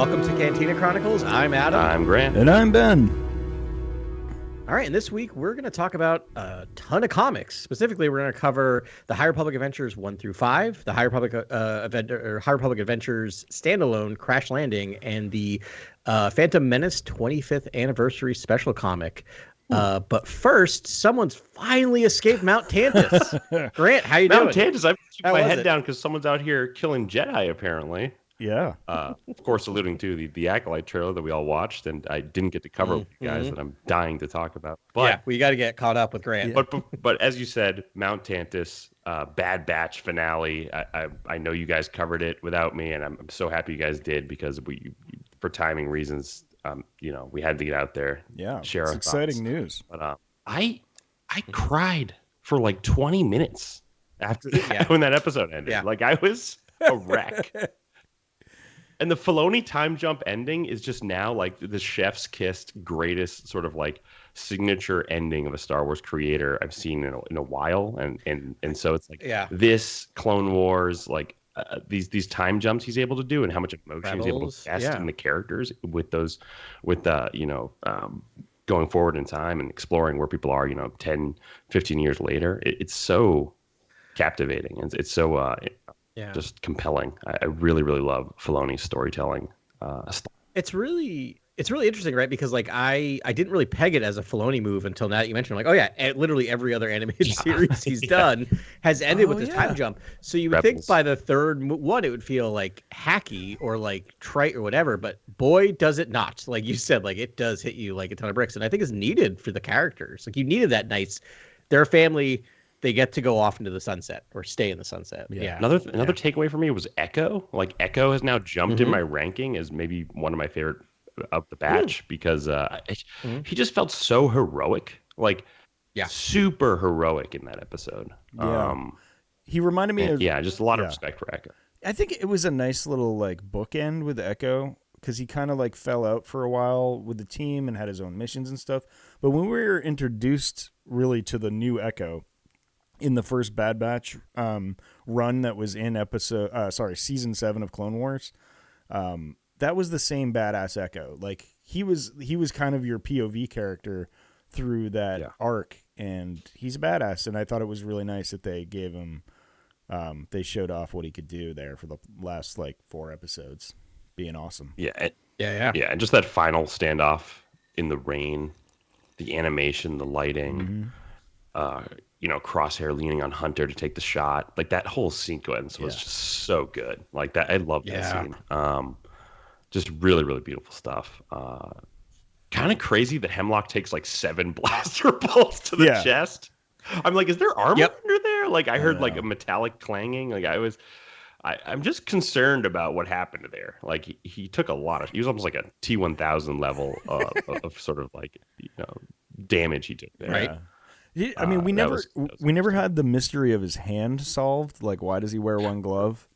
Welcome to Cantina Chronicles. I'm Adam. I'm Grant. And I'm Ben. All right, and this week we're going to talk about a ton of comics. Specifically, we're going to cover the High Republic Adventures 1 through 5, the High Republic High Republic Adventures standalone Crash Landing, and the Phantom Menace 25th anniversary special comic. But first, someone's finally escaped Mount Tantus. Grant, how you doing? Mount Tantus, I keep How my was head it? down because someone's out here killing Jedi, apparently. Yeah. Of course, alluding to the Acolyte trailer that we all watched, and I didn't get to cover with you guys that I'm dying to talk about. But Yeah, we got to get caught up with Grant. but as you said, Mount Tantus, Bad Batch finale. I know you guys covered it without me, and I'm so happy you guys did because for timing reasons, we had to get out there. Yeah. Share It's our exciting thoughts. news. But I cried for like 20 minutes after when that episode ended. Yeah. Like I was a wreck. And the Filoni time jump ending is just now like the chef's kissed greatest sort of like signature ending of a Star Wars creator I've seen in a while. And so it's like this Clone Wars, like these time jumps he's able to do and how much emotion he's able to invest in the characters with going forward in time and exploring where people are, 10, 15 years later. It's so captivating. And it's so just compelling. I really, really love Filoni's storytelling. It's really interesting, right? Because like I didn't really peg it as a Filoni move until now that you mentioned. I'm like, oh yeah, literally every other animated series he's done has ended with this time jump. So you would think by the third one it would feel like hacky or like trite or whatever, but boy does it not. Like you said, like it does hit you like a ton of bricks, and I think it's needed for the characters. Like you needed that nice. They're a family. They get to go off into the sunset or stay in the sunset. Yeah. Another takeaway for me was Echo. Like Echo has now jumped in my ranking as maybe one of my favorite of the batch because he just felt so heroic, like super heroic in that episode. Yeah. He reminded me of just a lot of respect for Echo. I think it was a nice little like bookend with Echo because he kind of like fell out for a while with the team and had his own missions and stuff. But when we were introduced really to the new Echo in the first Bad Batch run that was in season 7 of Clone Wars, that was the same badass Echo. Like he was kind of your POV character through that arc, and he's a badass. And I thought it was really nice that they gave him, they showed off what he could do there for the last like 4 episodes, being awesome. Yeah, and just that final standoff in the rain, the animation, the lighting. Crosshair leaning on Hunter to take the shot. Like that whole sequence was just so good. Like that, I love that scene. Just really, really beautiful stuff. Kind of crazy that Hemlock takes like 7 blaster bolts to the chest. I'm like, is there armor under there? Like I heard like a metallic clanging. Like I'm just concerned about what happened there. Like he took he was almost like a T-1000 level of sort of like damage he took there. Right. I mean, we never had the mystery of his hand solved. Like, why does he wear one glove?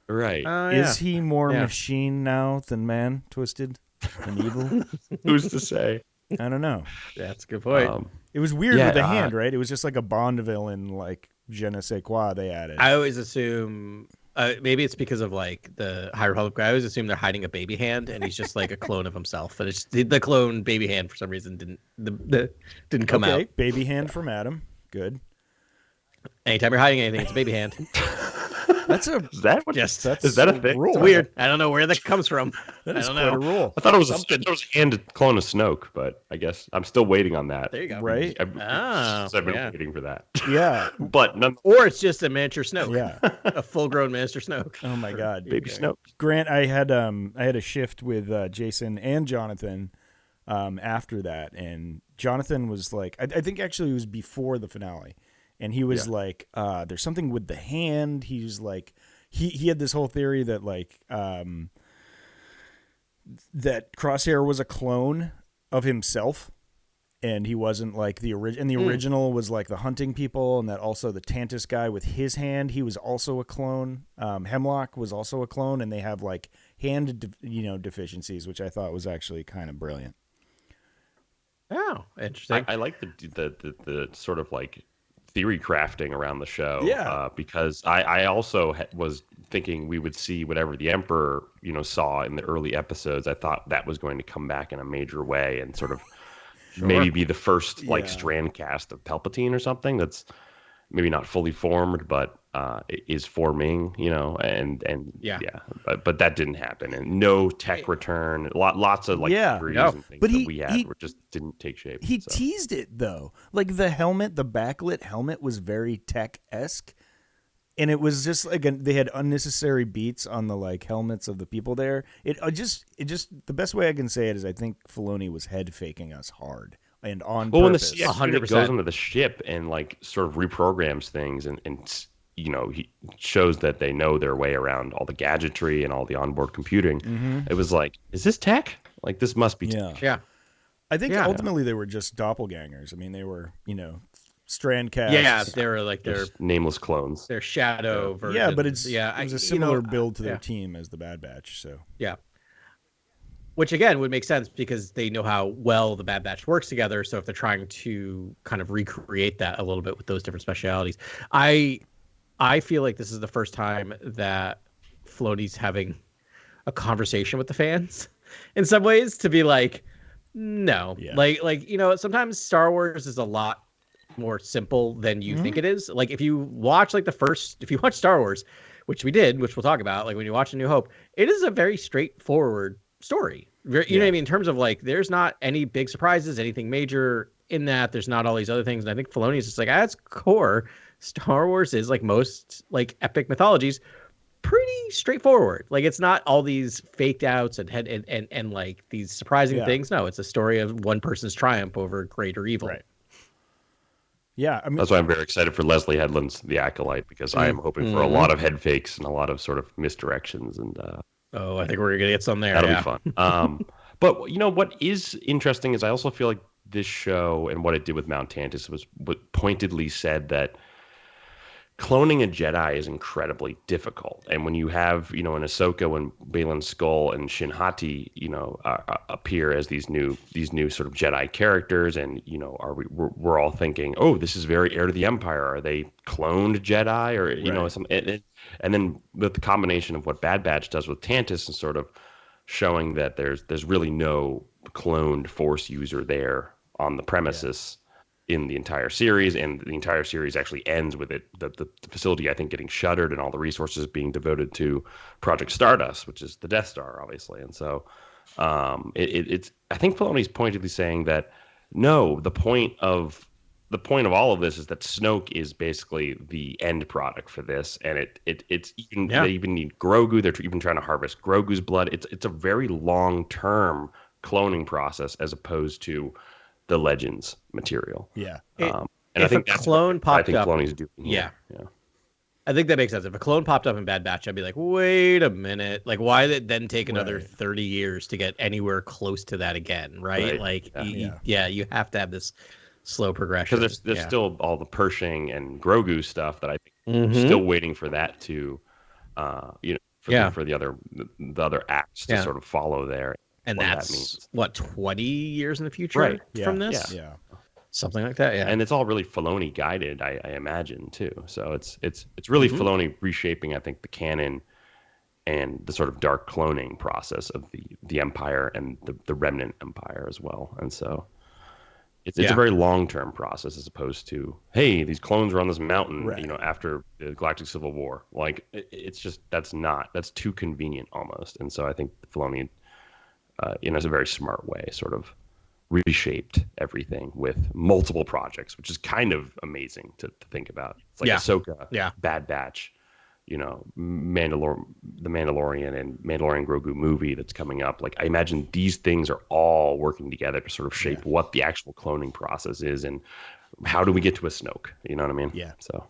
Right. Is he more machine now than man, twisted and evil? Who's to say? I don't know. That's a good point. It was weird with the hand, right? It was just like a Bond villain, like je ne sais quoi they added. I always assume maybe it's because of like the High Republic. I always assume they're hiding a baby hand, and he's just like a clone of himself. But it's the clone baby hand for some reason didn't come out. Baby hand from Adam. Good. Anytime you're hiding anything, it's a baby hand. That's a is that a thing? Rule. It's weird. I don't know where that comes from. That is quite a rule. I thought it was a hand to clone a Snoke, but I guess I'm still waiting on that. There you go. Right? I've been waiting for that. Yeah. But or it's just a miniature Snoke. Yeah. A full-grown miniature Snoke. Oh my God, baby Snoke. Grant, I had a shift with Jason and Jonathan after that, and Jonathan was like, I think actually it was before the finale. And he was like, there's something with the hand. He's like, he had this whole theory that like that Crosshair was a clone of himself, and he wasn't like the original. And the original was like the hunting people, and that also the Tantus guy with his hand, he was also a clone. Hemlock was also a clone, and they have like hand deficiencies, which I thought was actually kind of brilliant. Oh, interesting. I like the sort of like theory crafting around the show. Yeah. Because I also was thinking we would see whatever the Emperor, saw in the early episodes. I thought that was going to come back in a major way and sort of maybe be the first like strand cast of Palpatine or something that's maybe not fully formed, but is forming, and but that didn't happen, and no tech return. Lots of like theories and things that we had were just didn't take shape. He teased it though, like the helmet, the backlit helmet was very tech-esque, and it was just like they had unnecessary beats on the like helmets of the people there. It just the best way I can say it is I think Filoni was head faking us hard. And on purpose. When the CX unit goes into the ship and like sort of reprograms things and he shows that they know their way around all the gadgetry and all the onboard computing. It was like, is this tech? Like this must be tech. Yeah. I think ultimately they were just doppelgangers. I mean, they were, strand casts. Yeah, they were like their nameless clones. Their shadow versions. Yeah, but it was a similar build to their team as the Bad Batch. So yeah. Which, again, would make sense because they know how well the Bad Batch works together. So if they're trying to kind of recreate that a little bit with those different specialities, I feel like this is the first time that Filoni's having a conversation with the fans in some ways to be like, no. Yeah. Like sometimes Star Wars is a lot more simple than you think it is. Like if you watch Star Wars, which we did, which we'll talk about, like when you watch A New Hope, it is a very straightforward story. You know what I mean? In terms of like, there's not any big surprises, anything major in that. There's not all these other things. And I think Filoni is just like, at its core, Star Wars is like most like epic mythologies, pretty straightforward. Like it's not all these faked outs and like these surprising things. No, it's a story of one person's triumph over greater evil. Right. Yeah, I mean, that's why I'm very excited for Leslie Headland's The Acolyte, because I am hoping for a lot of head fakes and a lot of sort of misdirections and. I think we're gonna get some there. That'll be fun. But what is interesting is I also feel like this show and what it did with Mount Tantus was what pointedly said that cloning a Jedi is incredibly difficult. And when you have, an Ahsoka, when Baylan Skoll and Shin Hati, appear as these new sort of Jedi characters, and we're all thinking, oh, this is very heir to the Empire. Are they cloned Jedi, or some? And then with the combination of what Bad Batch does with Tantus and sort of showing that there's really no cloned Force user there on the premises. In the entire series, and the entire series actually ends with it the facility, I think, getting shuttered and all the resources being devoted to Project Stardust, which is the Death Star, obviously. And so it's I think Filoni's pointedly saying that no, the point of all of this is that Snoke is basically the end product for this, and it's even they even need Grogu. They're even trying to harvest Grogu's blood. It's a very long term cloning process as opposed to the Legends material. Yeah. And I think that's clone popped up. I think Filoni's doing. Yeah. I think that makes sense. If a clone popped up in Bad Batch, I'd be like, wait a minute. Like, why did it then take another 30 years to get anywhere close to that again, right? Like, you have to have this slow progression. Because there's still all the Pershing and Grogu stuff that I think still waiting for that to, for the other acts to sort of follow there. And that's what 20 years in the future from this, something like that. Yeah, and it's all really Filoni guided, I imagine too. So it's really Filoni reshaping, I think, the canon and the sort of dark cloning process of the Empire and the remnant Empire as well. And so it's a very long term process as opposed to, hey, these clones are on this mountain, after the Galactic Civil War. Like it's just that's too convenient almost. And so I think Filoni. In a very smart way, sort of reshaped everything with multiple projects, which is kind of amazing to think about. It's like Ahsoka, Bad Batch, the Mandalorian and Mandalorian Grogu movie that's coming up. Like I imagine these things are all working together to sort of shape what the actual cloning process is and how do we get to a Snoke? You know what I mean? Yeah. So.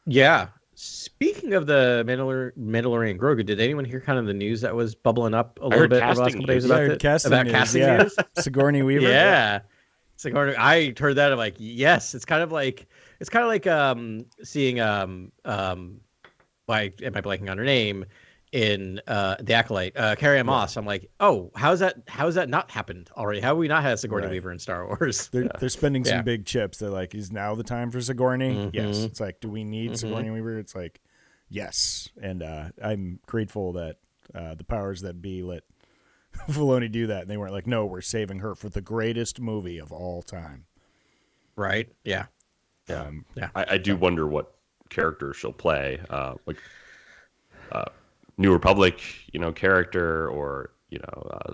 Yeah. Speaking of the Mandalorian Grogu, did anyone hear kind of the news that was bubbling up a little bit the last couple days about casting news? Sigourney Weaver. Yeah. Sigourney. I heard that. I'm like, yes. It's kind of like seeing why am I blanking on her name in the Acolyte, Carrie Moss. I'm like, oh, how's that not happened already? How have we not had Sigourney Weaver in Star Wars? They're spending some big chips. They're like, is now the time for Sigourney? Yes. It's like, do we need Sigourney Weaver? It's like, yes. And I'm grateful that the powers that be let Filoni do that, and they weren't like, no, we're saving her for the greatest movie of all time. Right? Yeah. I do wonder what character she'll play. New Republic, character, or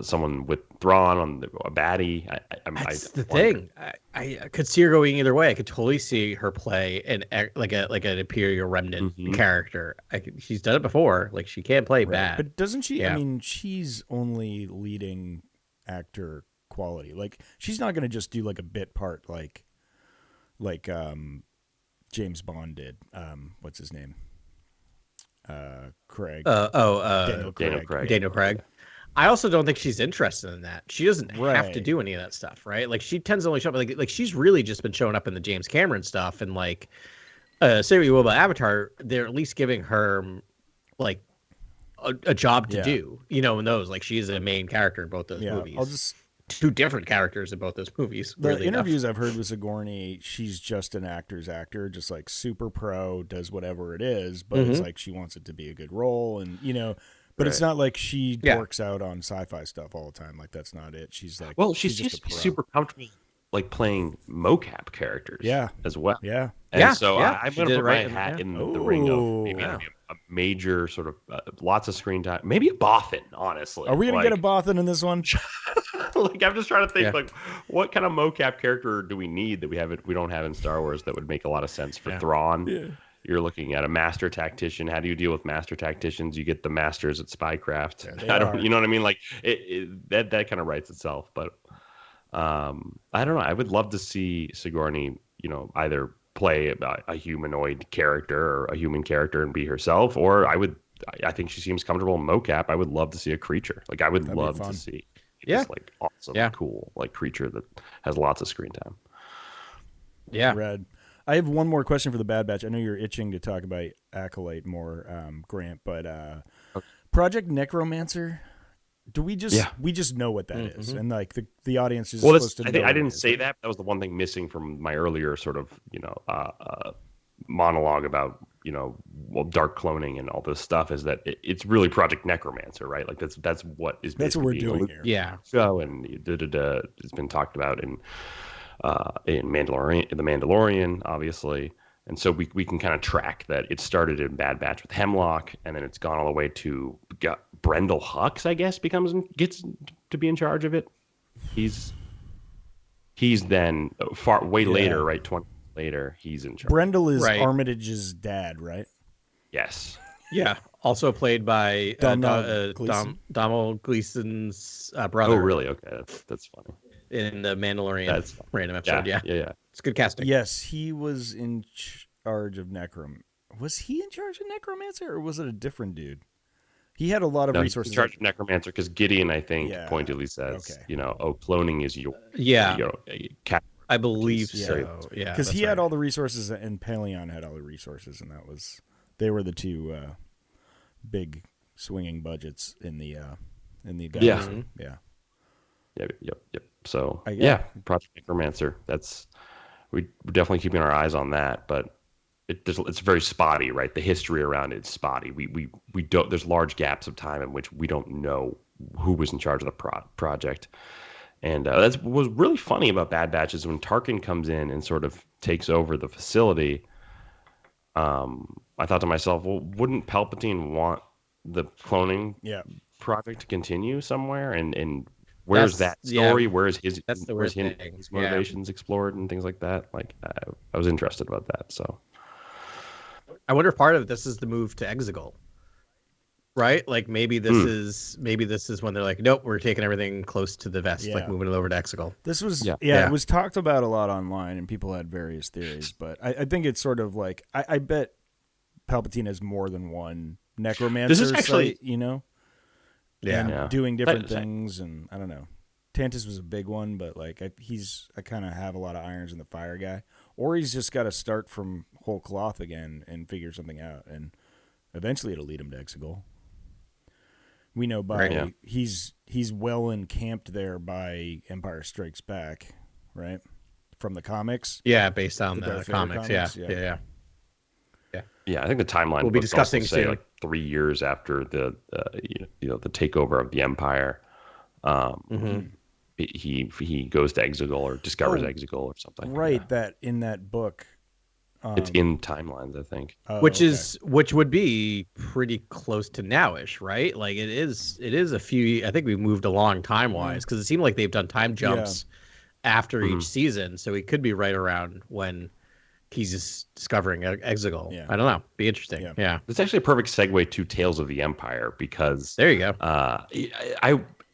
someone with Thrawn on a baddie. That's the thing. I could see her going either way. I could totally see her play like an Imperial Remnant character. She's done it before. Like, she can't play bad. But doesn't she? Yeah. I mean, she's only leading actor quality. Like, she's not going to just do like a bit part like James Bond did. What's his name? Craig. Daniel Craig. I also don't think she's interested in that. She doesn't have to do any of that stuff, right? Like, she tends to only show up like she's really just been showing up in the James Cameron stuff, and like say what you will about Avatar, they're at least giving her like a job to do, in those. Like, she's a main character in both those movies. Two different characters in both those movies. The interviews I've heard with Sigourney, she's just an actor's actor, just like super pro, does whatever it is, but it's like she wants it to be a good role, and but it's not like she works out on sci-fi stuff all the time. Like, that's not it. She's like, well, she's just super comfortable, like, playing mocap characters, as well. Yeah, and so I'm going to put my hat in the ring of maybe a major sort of lots of screen time, maybe a Bothan. Honestly, are we going to get a Bothan in this one? Like, I'm just trying to think, like, what kind of mocap character do we need that we don't have in Star Wars that would make a lot of sense for Thrawn? Yeah. You're looking at a master tactician. How do you deal with master tacticians? You get the masters at spycraft. You know what I mean? Like, that kind of writes itself. But I don't know. I would love to see Sigourney, either play a humanoid character or a human character and be herself, or I think she seems comfortable in mocap. I would love to see a creature. Like, I would love to see this like awesome, cool, like, creature that has lots of screen time. Yeah. Red. I have one more question for the Bad Batch. I know you're itching to talk about Acolyte more, Grant, but Project Necromancer. Do we just know what that is, and like the audience is supposed to know? I think I didn't say that. That was the one thing missing from my earlier sort of monologue about dark cloning and all this stuff, is that it's really Project Necromancer, right? Like, that's what we're doing here. Yeah. Show, and it's been talked about in the Mandalorian, obviously. And so we can kind of track that it started in Bad Batch with Hemlock, and then it's gone all the way to Brendel Hux, I guess, gets to be in charge of it. He's then way later, right? 20 years later, he's in charge. Brendel is Armitage's dad, right? Yes. Yeah. Also played by Domhnall Gleeson's brother. Oh, really? Okay, that's funny. In the Mandalorian random episode, yeah. It's good casting. Yes, he was in charge of Was he in charge of Necromancer, or was it a different dude? He had a lot of resources. He's in charge of Necromancer because Gideon, I think, pointedly says, cloning is your I believe so. Yeah, because he had all the resources, and Paleon had all the resources, and they were the two big swinging budgets in the galaxy. Yep. So Project Necromancer. We're definitely keeping our eyes on that, but it's very spotty, right? The history around it's spotty. We don't. There's large gaps of time in which we don't know who was in charge of the project, and that was really funny about Bad Batch is when Tarkin comes in and sort of takes over the facility. I thought to myself, well, wouldn't Palpatine want the cloning project to continue somewhere? And where's that story? Where's his motivations explored and things like that? Like, I was interested about that. So I wonder if part of this is the move to Exegol, right? Like, maybe this is when they're like, nope, we're taking everything close to the vest, like moving it over to Exegol. This was it was talked about a lot online, and people had various theories, but I think it's sort of like I bet Palpatine has more than one necromancer this is actually, site, and doing different things, and I don't know. Tantus was a big one, but like I kind of have a lot of irons in the fire guy, or he's just got to start from whole cloth again and figure something out, and eventually it'll lead him to Exegol. We know by Right. he's well encamped there by Empire Strikes Back, right? From the comics. Yeah, based on The the Darth Vader comics. Yeah. comics, yeah. Yeah. Yeah, I think the timeline We'll be books also discussing say soon. like 3 years after the the takeover of the Empire, um, Mm-hmm. he goes to Exegol or discovers Exegol or something. Right, Yeah. that in that book. It's in timelines, I think. Oh, Which okay. which would be pretty close to nowish, right? Like it is a few. I think we've moved along time wise because it seemed like they've done time jumps after Mhm. each season, so it could be right around when he's just discovering Exegol. Yeah. I don't know. Be interesting. Yeah. Yeah. It's actually a perfect segue to Tales of the Empire because There you go.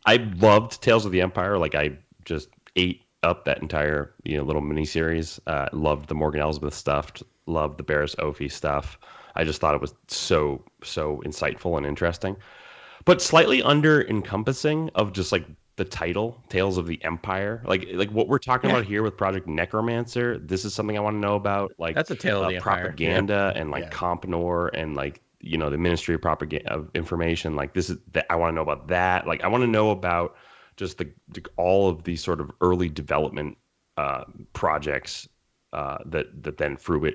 I loved Tales of the Empire. Like I just ate up that entire little miniseries. Loved the Morgan Elsbeth stuff. Loved the Barris Ophi stuff. I just thought it was so insightful and interesting, but slightly under encompassing of just like the title Tales of the Empire. Like what we're talking about here with Project Necromancer. This is something I want to know about. Like That's a tale of the Empire. propaganda and like Compnor and like the Ministry of Propaganda of Information. Like this is that I want to know about that. Like I want to know about just all of these sort of early development projects that then through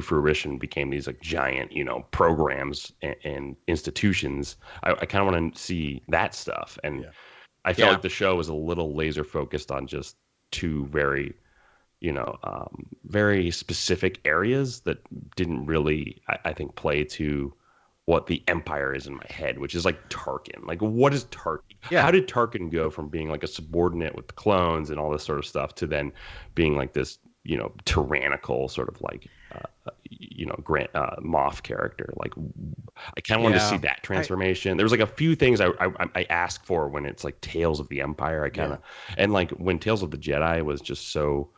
fruition became these like giant programs and institutions. I kind of want to see that stuff, and I felt like the show was a little laser focused on just two very very specific areas that didn't really I think play to what the Empire is in my head, which is like Tarkin. Like, what is Tarkin? Yeah. How did Tarkin go from being like a subordinate with the clones and all this sort of stuff to then being like this, tyrannical sort of like, Grant Moff character? Like, I kind of wanted to see that transformation. There was like a few things I ask for when it's like Tales of the Empire. I kind of and like when Tales of the Jedi was just so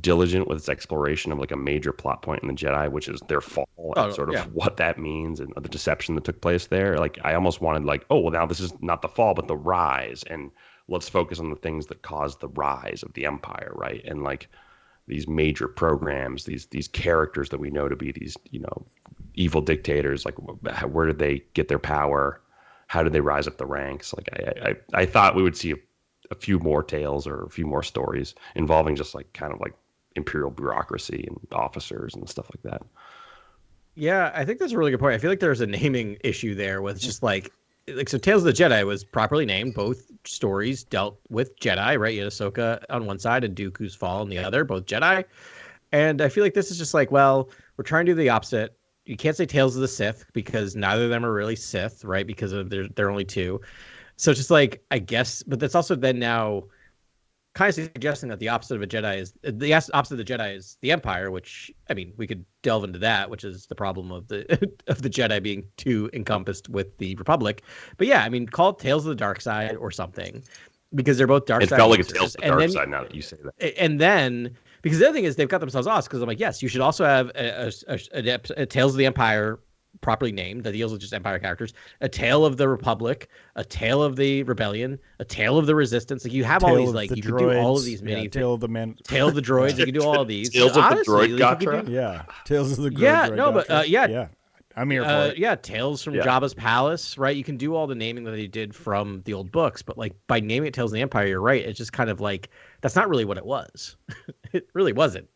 diligent with its exploration of like a major plot point in the Jedi, which is their fall and sort of what that means and the deception that took place there. Like I almost wanted like, oh, well now this is not the fall, but the rise. And let's focus on the things that caused the rise of the Empire. Right. And like these major programs, these characters that we know to be these, evil dictators, like where did they get their power? How did they rise up the ranks? Like I thought we would see a few more tales or a few more stories involving just like kind of like imperial bureaucracy and officers and stuff like that. Yeah, I think that's a really good point. I feel like there's a naming issue there with just like so Tales of the Jedi was properly named. Both stories dealt with Jedi, right? You had Ahsoka on one side and Dooku's fall on the other, both Jedi. And I feel like this is just like, well, we're trying to do the opposite. You can't say Tales of the Sith because neither of them are really Sith, right? Because of they're only two. So it's just like, I guess, but that's also then now kind of suggesting that the opposite of a Jedi is the opposite of the Jedi is the Empire, which I mean, we could delve into that, which is the problem of the of the Jedi being too encompassed with the Republic. But yeah, I mean, call it Tales of the Dark Side or something, because they're both dark side. It felt like it's Tales of the Dark Side now that you say that. And then because the other thing is they've got themselves lost because I'm like, yes, you should also have a Tales of the Empire properly named that deals with just Empire characters, a Tale of the Republic, a Tale of the Rebellion, a Tale of the Resistance. Like you have all these, like you can do all of these mini Tale of the Man, Tale of the Droids. You can do all of these. Tales of the Droid like, Gatra. Yeah, Tales of the Droid. Yeah, no, but yeah, I'm here for it. Yeah, Tales from Jabba's Palace, right? You can do all the naming that they did from the old books, but like by naming it Tales of the Empire, you're right. It's just kind of like that's not really what it was. It really wasn't.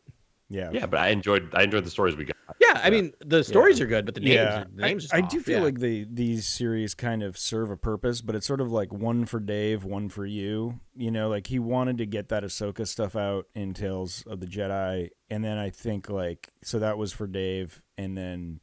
Yeah, but I enjoyed the stories we got. Yeah, I mean the stories are good, but the names. I do feel like these series kind of serve a purpose, but it's sort of like one for Dave, one for you. You know, like he wanted to get that Ahsoka stuff out in Tales of the Jedi, and then I think like so that was for Dave, and then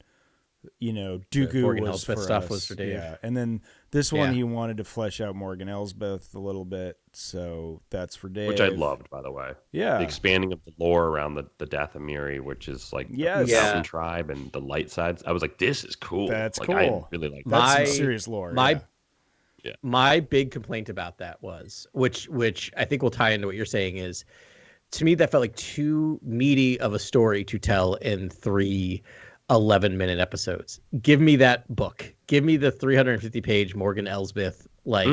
Dooku was for stuff us. Was for Dave. Yeah, and then this one he wanted to flesh out Morgan Elsbeth a little bit, so that's for Dave, which I loved, by the way. Yeah, the expanding of the lore around the Dathomiri, which is like the Mountain Tribe and the light sides. I was like, this is cool. That's like, cool. I really like that. That's some serious lore. My big complaint about that was, which I think will tie into what you're saying is, to me that felt like too meaty of a story to tell in 3 11-minute episodes. Give me that book. Give me the 350-page Morgan Elsbeth. Like,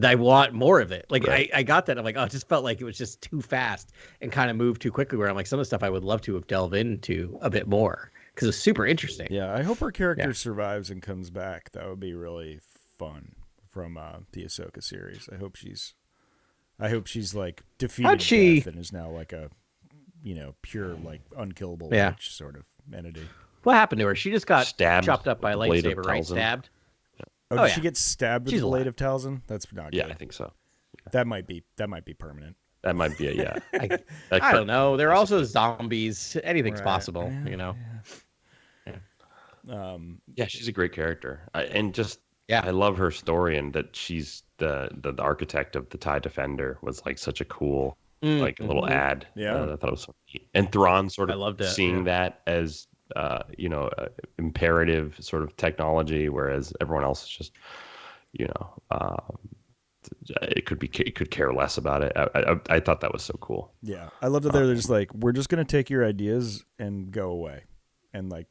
I want more of it. Like, I got that. I'm like, oh, it just felt like it was just too fast and kind of moved too quickly. Where I'm like, some of the stuff I would love to have delved into a bit more because it's super interesting. Yeah, I hope her character survives and comes back. That would be really fun from the Ahsoka series. I hope she's like defeated How'd she- death and is now like a pure like unkillable Yeah. witch sort of entity. What happened to her? She just got Stabbed chopped up by a with the blade of lightsaber, right? Talzin. Stabbed. Oh, Oh, did yeah. she get stabbed with She's the blade alive. of Talzin? That's not Yeah, good. I think so. That might be permanent. That might be I don't know. They're also zombies. Anything's Right. possible, Yeah, she's a great character, and just Yeah. I love her story, and that she's the architect of the TIE Defender was like such a cool like little ad. Yeah. I thought it was so neat. And Thrawn sort I of loved it, seeing yeah. that as imperative sort of technology, whereas everyone else is just it could care less about it. I thought that was so cool. Yeah, I love that they're just like, we're just gonna take your ideas and go away, and like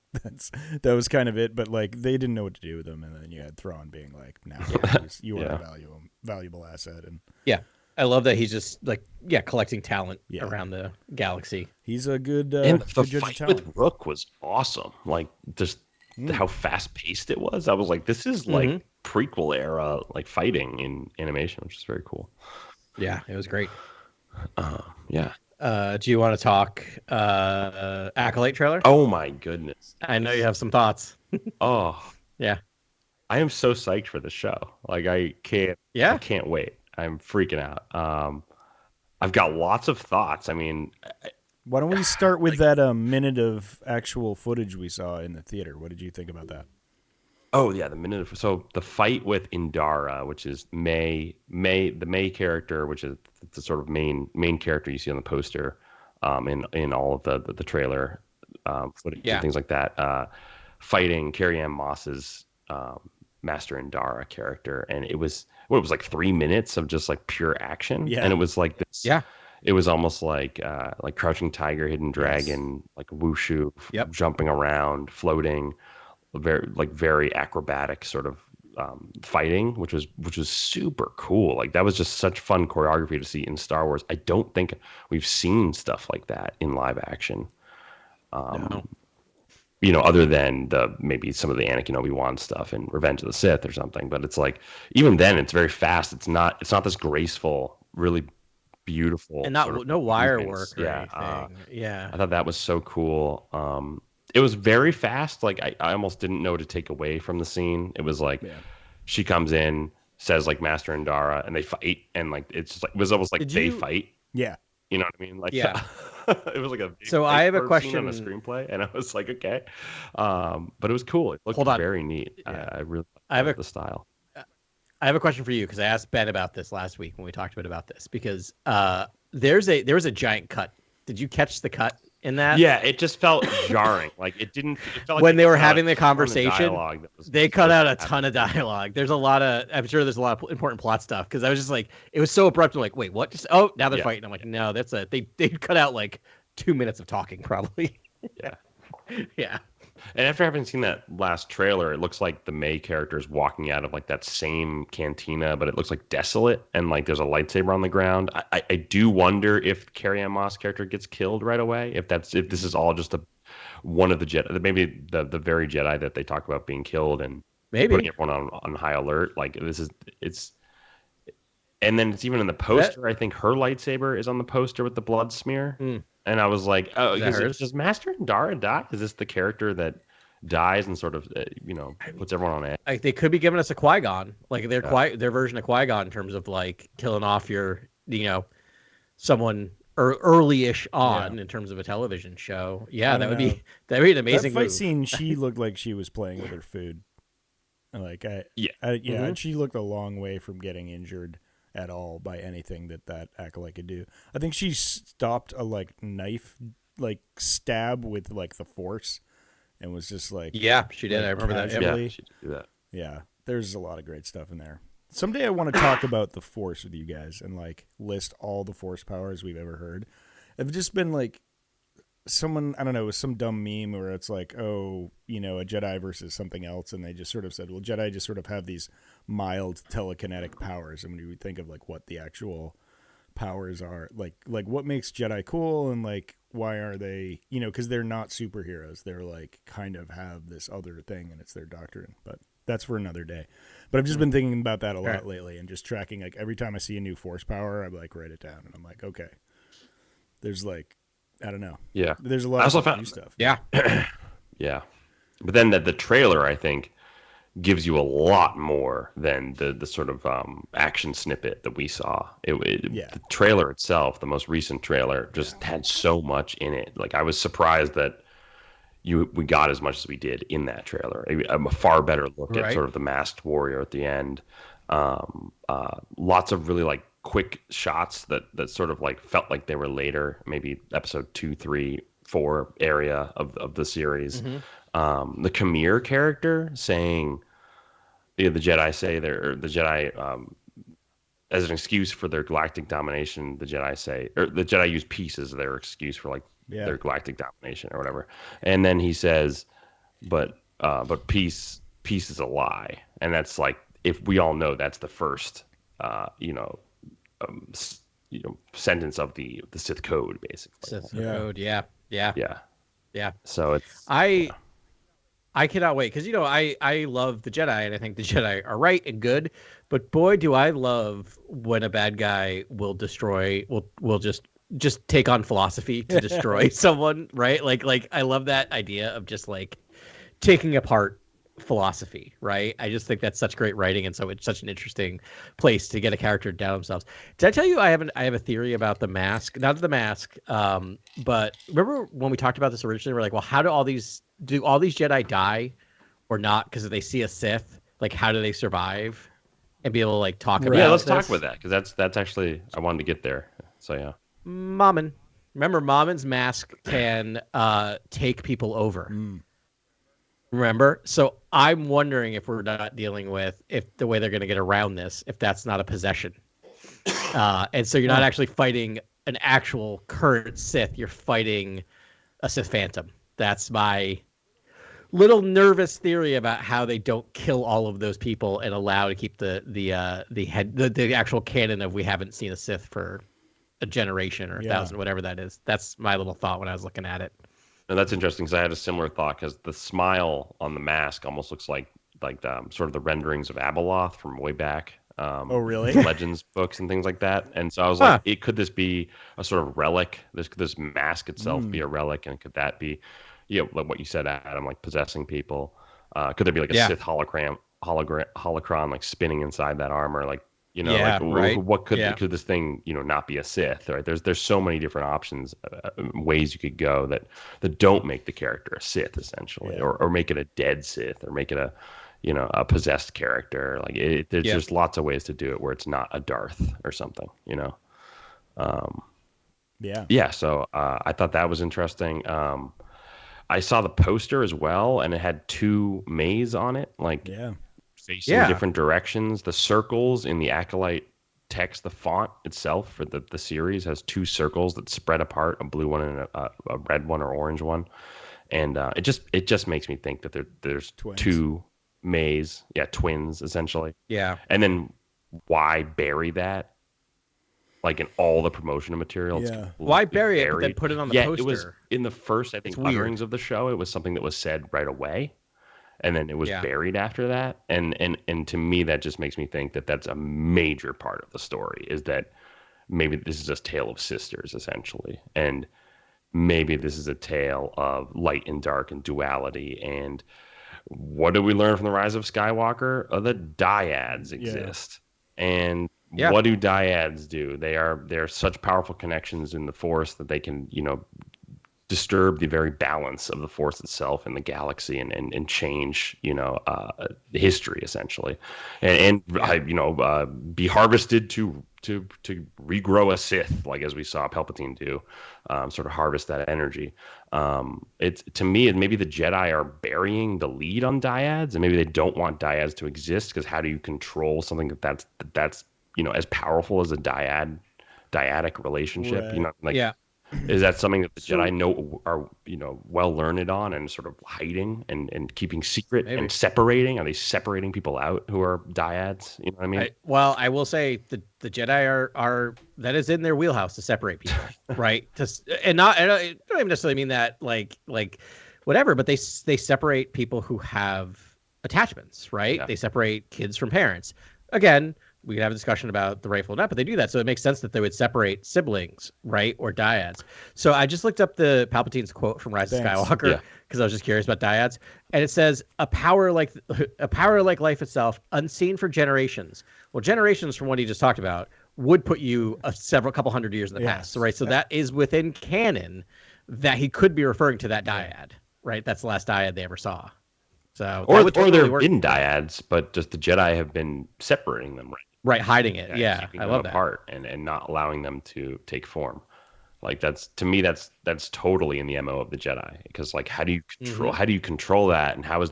that was kind of it. But like they didn't know what to do with them, and then you had Thrawn being like, "Now you are a valuable asset," and Yeah. I love that he's just like, collecting talent Yeah. around the galaxy. he's a good And the good judge of fight talent. with Rook was awesome. Like just how fast paced it was. I was like, this is like prequel era like fighting in animation, which is very cool. Yeah, it was great. Yeah. Do you want to talk Acolyte trailer? Oh my goodness. I know you have some thoughts. Oh, Yeah. I am so psyched for the show. Like I Yeah? can't wait. I'm freaking out. I've got lots of thoughts. I mean, Why don't we start with that minute of actual footage we saw in the theater? What did you think about that? oh yeah, so the fight with Indara, which is the May character, which is the sort of main character you see on the poster, in all of the trailer footage and things like that, fighting Carrie Ann Moss's Master Indara character, and it was like 3 minutes of just like pure action, and it was like this. Yeah. It was almost like Crouching Tiger, Hidden Dragon, like wushu, jumping around, floating, very acrobatic sort of fighting, which was super cool. Like that was just such fun choreography to see in Star Wars. I don't think we've seen stuff like that in live action. No. Other than maybe some of the Anakin Obi-Wan stuff in Revenge of the Sith or something. But it's like even then it's very fast. It's not this graceful, really beautiful, And no wire movements. work or anything. I thought that was so cool. It was very fast. Like I almost didn't know what to take away from the scene. It was like she comes in, says like Master Indara, and they fight, and like it's just like it was almost like they fight. Yeah. You know what I mean? Like it was like a big So I have a scene on question a screenplay, and I was like, okay, but it was cool. It looked very neat. I really liked the style. I have a question for you because I asked Ben about this last week when we talked about this because there was a giant cut. Did you catch the cut in that? Yeah, it just felt jarring. Like it didn't. It felt like when they were having the conversation, they cut out a ton ton of dialogue. There's a lot of. I'm sure there's a lot of important plot stuff because I was just like, it was so abrupt. I'm like, wait, what? Just now they're fighting. I'm like, no, that's they cut out like 2 minutes of talking probably. Yeah. Yeah. And after having seen that last trailer, it looks like the May character is walking out of like that same cantina, but it looks like desolate and like there's a lightsaber on the ground. I do wonder if Carrie Ann Moss character gets killed right away. If this is all just one of the Jedi, maybe the very Jedi that they talk about being killed and putting everyone on high alert. Like it's. And then it's even in the poster. I think her lightsaber is on the poster with the blood smear. And I was like, oh, does Master Indara die? Is this the character that dies and sort of, puts everyone on edge? Like they could be giving us a Qui-Gon, like their version of Qui-Gon in terms of like killing off your, someone early-ish on in terms of a television show. Yeah, that'd be an amazing That fight move. scene, she looked like she was playing with her food. Like, and she looked a long way from getting injured at all by anything that Acolyte could do. I think she stopped a knife stab with like the Force and was just like she did. I remember that. Yeah, she did do that. Yeah, there's a lot of great stuff in there. Someday I want to talk about the Force with you guys and like list all the Force powers we've ever heard. I've just been like someone, I don't know, it was some dumb meme where it's like, oh, a Jedi versus something else, and they just sort of said, well, Jedi just sort of have these mild telekinetic powers. And when you think of like what the actual powers are, like what makes Jedi cool, and like why are they, because they're not superheroes, they're like kind of have this other thing, and it's their doctrine. But that's for another day. But I've just been thinking about that a lot lately, and just tracking, like, every time I see a new force power, I like write it down, and I'm like, okay, there's like, I don't know, Yeah, there's a I lot also of found new stuff. Yeah. yeah, but then the trailer, I think, gives you a lot more than the sort of action snippet that we saw. The trailer itself, the most recent trailer, just had so much in it. Like, I was surprised that we got as much as we did in that trailer. A far better look at sort of the masked warrior at the end. Lots of really like quick shots that sort of like felt like they were later, maybe episode 2, 3, 4 area of the series. The Khmer character saying, the Jedi say they're the Jedi, as an excuse for their galactic domination. The Jedi say, or the Jedi use peace as their excuse for like their galactic domination or whatever. And then he says, but peace is a lie. And that's like, if we all know that's the first, sentence of the Sith code, basically. Sith code, yeah. So it's I cannot wait because I love the Jedi and I think the Jedi are right and good, but boy do I love when a bad guy will just take on philosophy to destroy someone, right? Like I love that idea of just like taking apart philosophy, right? I just think that's such great writing, and so it's such an interesting place to get a character down themselves. Did I tell you I have a theory about the mask? Not the mask, but remember when we talked about this originally? We're like, well, how do all these Jedi die or not? Because if they see a Sith, like, how do they survive and be able to like talk about? Yeah, let's this? talk about that, because that's actually, I wanted to get there. So yeah, Mammon. Remember, Mammon's mask can take people over. Remember? So I'm wondering if we're not dealing with, if the way they're going to get around this, if that's not a possession. And so you're not actually fighting an actual current Sith. You're fighting a Sith Phantom. That's my little nervous theory about how they don't kill all of those people and allow to keep the actual canon of we haven't seen a Sith for a generation or 1,000, whatever that is. That's my little thought when I was looking at it. and that's interesting because I had a similar thought, because the smile on the mask almost looks like sort of the renderings of Abeloth from way back. Oh, really? Legends books and things like that. And so I was like, could this be a sort of relic? Could this mask itself be a relic? And could that be, like what you said, Adam, like possessing people? Could there be like a Sith holocron like spinning inside that armor? Like, what could this thing, not be a Sith? Right? There's so many different options, ways you could go that don't make the character a Sith, essentially, or make it a dead Sith, or make it a possessed character. Like there's just lots of ways to do it where it's not a Darth or something, So I thought that was interesting. I saw the poster as well, and it had 2 maze on it, facing different directions. The circles in the Acolyte text, the font itself for the series has 2 circles that spread apart, a blue one and a red one or orange one. And it just makes me think that there's twins. 2 maze, twins essentially. Yeah. And then why bury that? Like in all the promotional material. Yeah. Why bury it but then put it on the poster? It was in the first, I think, utterings of the show. It was something that was said right away, and then it was buried after that. And to me, that just makes me think that that's a major part of the story, is that maybe this is a tale of sisters, essentially, and maybe this is a tale of light and dark and duality. And what do we learn from the Rise of Skywalker? The dyads exist, and what do dyads do? They're such powerful connections in the Force that they can, disturb the very balance of the Force itself and the galaxy, and change, history, essentially, and be harvested to regrow a Sith, like as we saw Palpatine do, sort of harvest that energy. It's, to me, maybe the Jedi are burying the lead on dyads, and maybe they don't want dyads to exist, because how do you control something that's as powerful as a dyadic relationship? Right. Is that something that the Jedi know are well learned on, and sort of hiding and keeping secret and separating? Are they separating people out who are dyads? You know what I mean? I will say the Jedi are that is in their wheelhouse to separate people, right? I don't even necessarily mean that like whatever, but they separate people who have attachments, right? Yeah. They separate kids from parents. Again, we could have a discussion about the rightful not, but they do that. So it makes sense that they would separate siblings, right? Or dyads. So I just looked up the Palpatine's quote from Rise of Skywalker because I was just curious about dyads. And it says a power like life itself, unseen for generations. Well, generations from what he just talked about would put you couple hundred years in the past, right? So that is within canon that he could be referring to that dyad, right? That's the last dyad they ever saw. So or there have been dyads, but just the Jedi have been separating them, right? Right, hiding it. Yeah, keeping I them love apart and not allowing them to take form. Like that's totally in the MO of the Jedi, because like how do you control that, and how does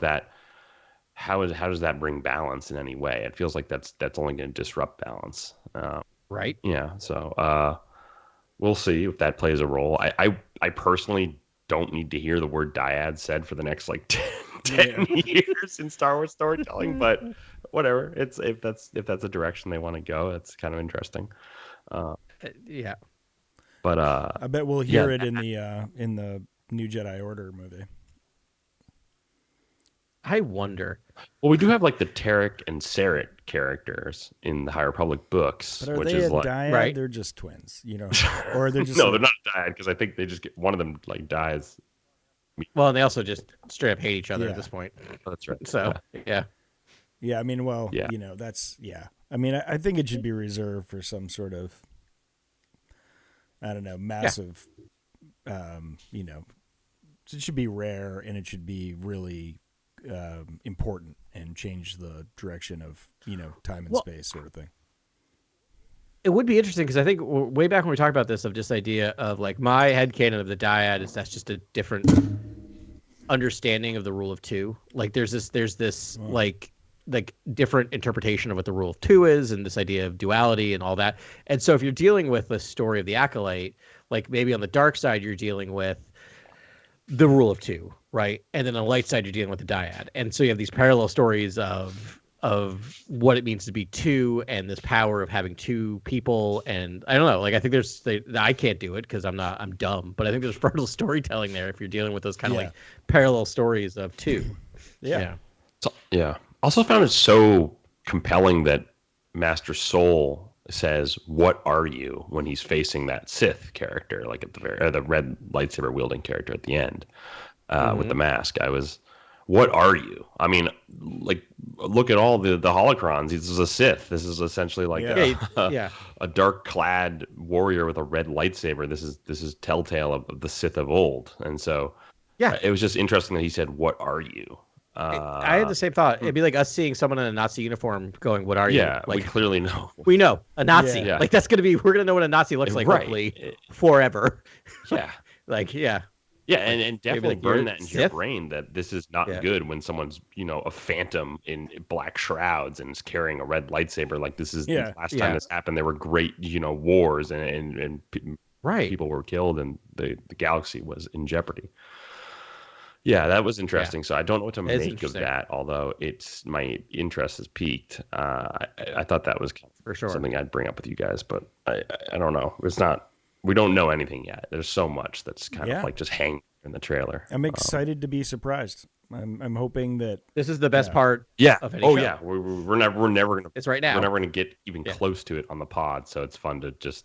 that bring balance in any way? It feels like that's only going to disrupt balance. Right. Yeah. So we'll see if that plays a role. I personally don't need to hear the word dyad said for the next like 10 years in Star Wars storytelling, but whatever. It's if that's a direction they want to go, it's kind of interesting. Yeah. But I bet we'll hear it in the New Jedi Order movie. I wonder. Well, we do have like the Tarek and Sarek characters in the High Republic books, but are which they is a like dyad? Right? They're just twins, or they're just no, they're not dyad, because I think they just one of them like dies. Well, and they also just straight up hate each other at this point. Oh, that's right. So yeah. I mean, that's I mean, I think it should be reserved for some sort of, I don't know, massive. It should be rare, and it should be really important and change the direction of time and space sort of thing. It would be interesting because I think way back when we talked about this, of just idea of like my headcanon of the dyad is that's just a different understanding of the rule of two. Like there's this like different interpretation of what the rule of two is, and this idea of duality and all that. And so if you're dealing with the story of the Acolyte, like maybe on the dark side you're dealing with the rule of two, right? And then on the light side you're dealing with the dyad. And so you have these parallel stories of what it means to be two, and this power of having two people. And I don't know, like I think I can't do it because I'm dumb, but I think there's fertile storytelling there if you're dealing with those kind of like parallel stories of two. So, also found it so compelling that Master Soul says, "What are you?" when he's facing that Sith character, like at the the red lightsaber wielding character at the end with the mask. What are you? I mean, like, look at all the holocrons. This is a Sith. This is essentially like a dark clad warrior with a red lightsaber. This is telltale of the Sith of old. And so it was just interesting that he said, "What are you?" I had the same thought. It'd be like us seeing someone in a Nazi uniform going, "What are you?" Yeah, like, we clearly know. We know a Nazi. Yeah. Like we're gonna know what a Nazi looks like hopefully forever. Yeah. Yeah, and definitely like burn that into Sith? your brain that this is not good when someone's, a phantom in black shrouds and is carrying a red lightsaber. Like this is the last time this happened. There were great, wars and people were killed and the galaxy was in jeopardy. Yeah, that was interesting. So I don't know what to make of that, although my interest has peaked. I thought that was for sure something I'd bring up with you guys, but I don't know. It's not. We don't know anything yet. There's so much that's kind of like just hanging in the trailer. I'm excited to be surprised. I'm hoping that this is the best part. Of any show. We're never gonna. It's right now. We're never gonna get even close to it on the pod. So it's fun to just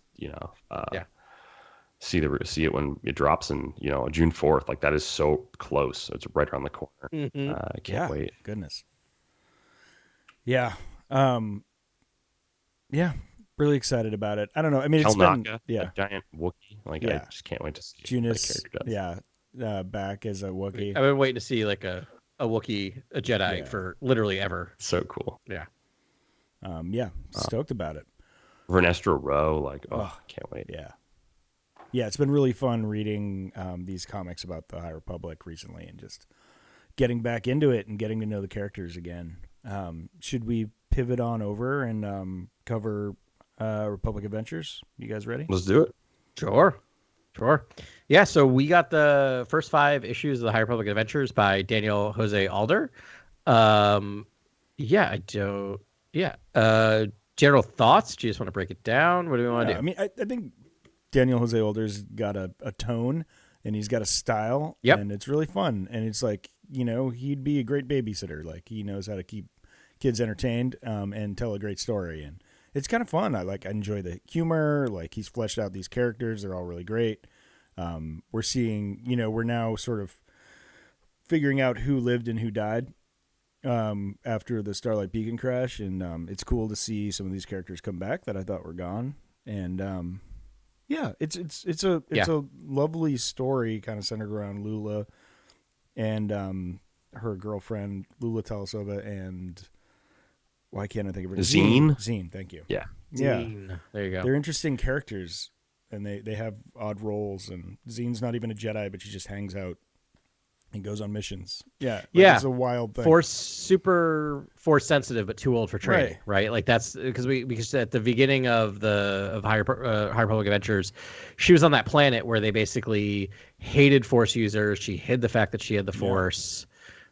see it when it drops in June 4th. Like that is so close. It's right around the corner. Mm-hmm. I can't wait. Goodness. Yeah. Really excited about it. I don't know. I mean, it's been a giant Wookiee. Like I just can't wait to see Junis, back as a Wookiee. I've been waiting to see like a Wookiee, a Jedi for literally ever. So cool. Yeah. Stoked about it. Vernestra Rowe, can't wait. Yeah, it's been really fun reading these comics about the High Republic recently and just getting back into it and getting to know the characters again. Should we pivot on over and cover Republic Adventures? You guys ready? Let's do it. Sure. Yeah, so we got the first 5 issues of the High Republic Adventures by Daniel Jose Alder. General thoughts? Do you just want to break it down? What do we want to do? I mean, I think Daniel Jose Alder's got a tone and he's got a style, and it's really fun. And it's like he'd be a great babysitter. Like he knows how to keep kids entertained and tell a great story. And it's kind of fun. I enjoy the humor. Like he's fleshed out these characters. They're all really great. We're seeing, we're now sort of figuring out who lived and who died after the Starlight Beacon crash. And it's cool to see some of these characters come back that I thought were gone. And it's a lovely story kind of centered around Lula and her girlfriend, Lula Talasova, and why can't I think of her? Zine? Zine, thank you. Yeah. Zine. There you go. They're interesting characters, and they have odd roles, and Zine's not even a Jedi, but she just hangs out and goes on missions. Yeah. It's a wild thing. Super force sensitive, but too old for training, right? Like that's because at the beginning of High Republic Adventures, she was on that planet where they basically hated force users. She hid the fact that she had the force,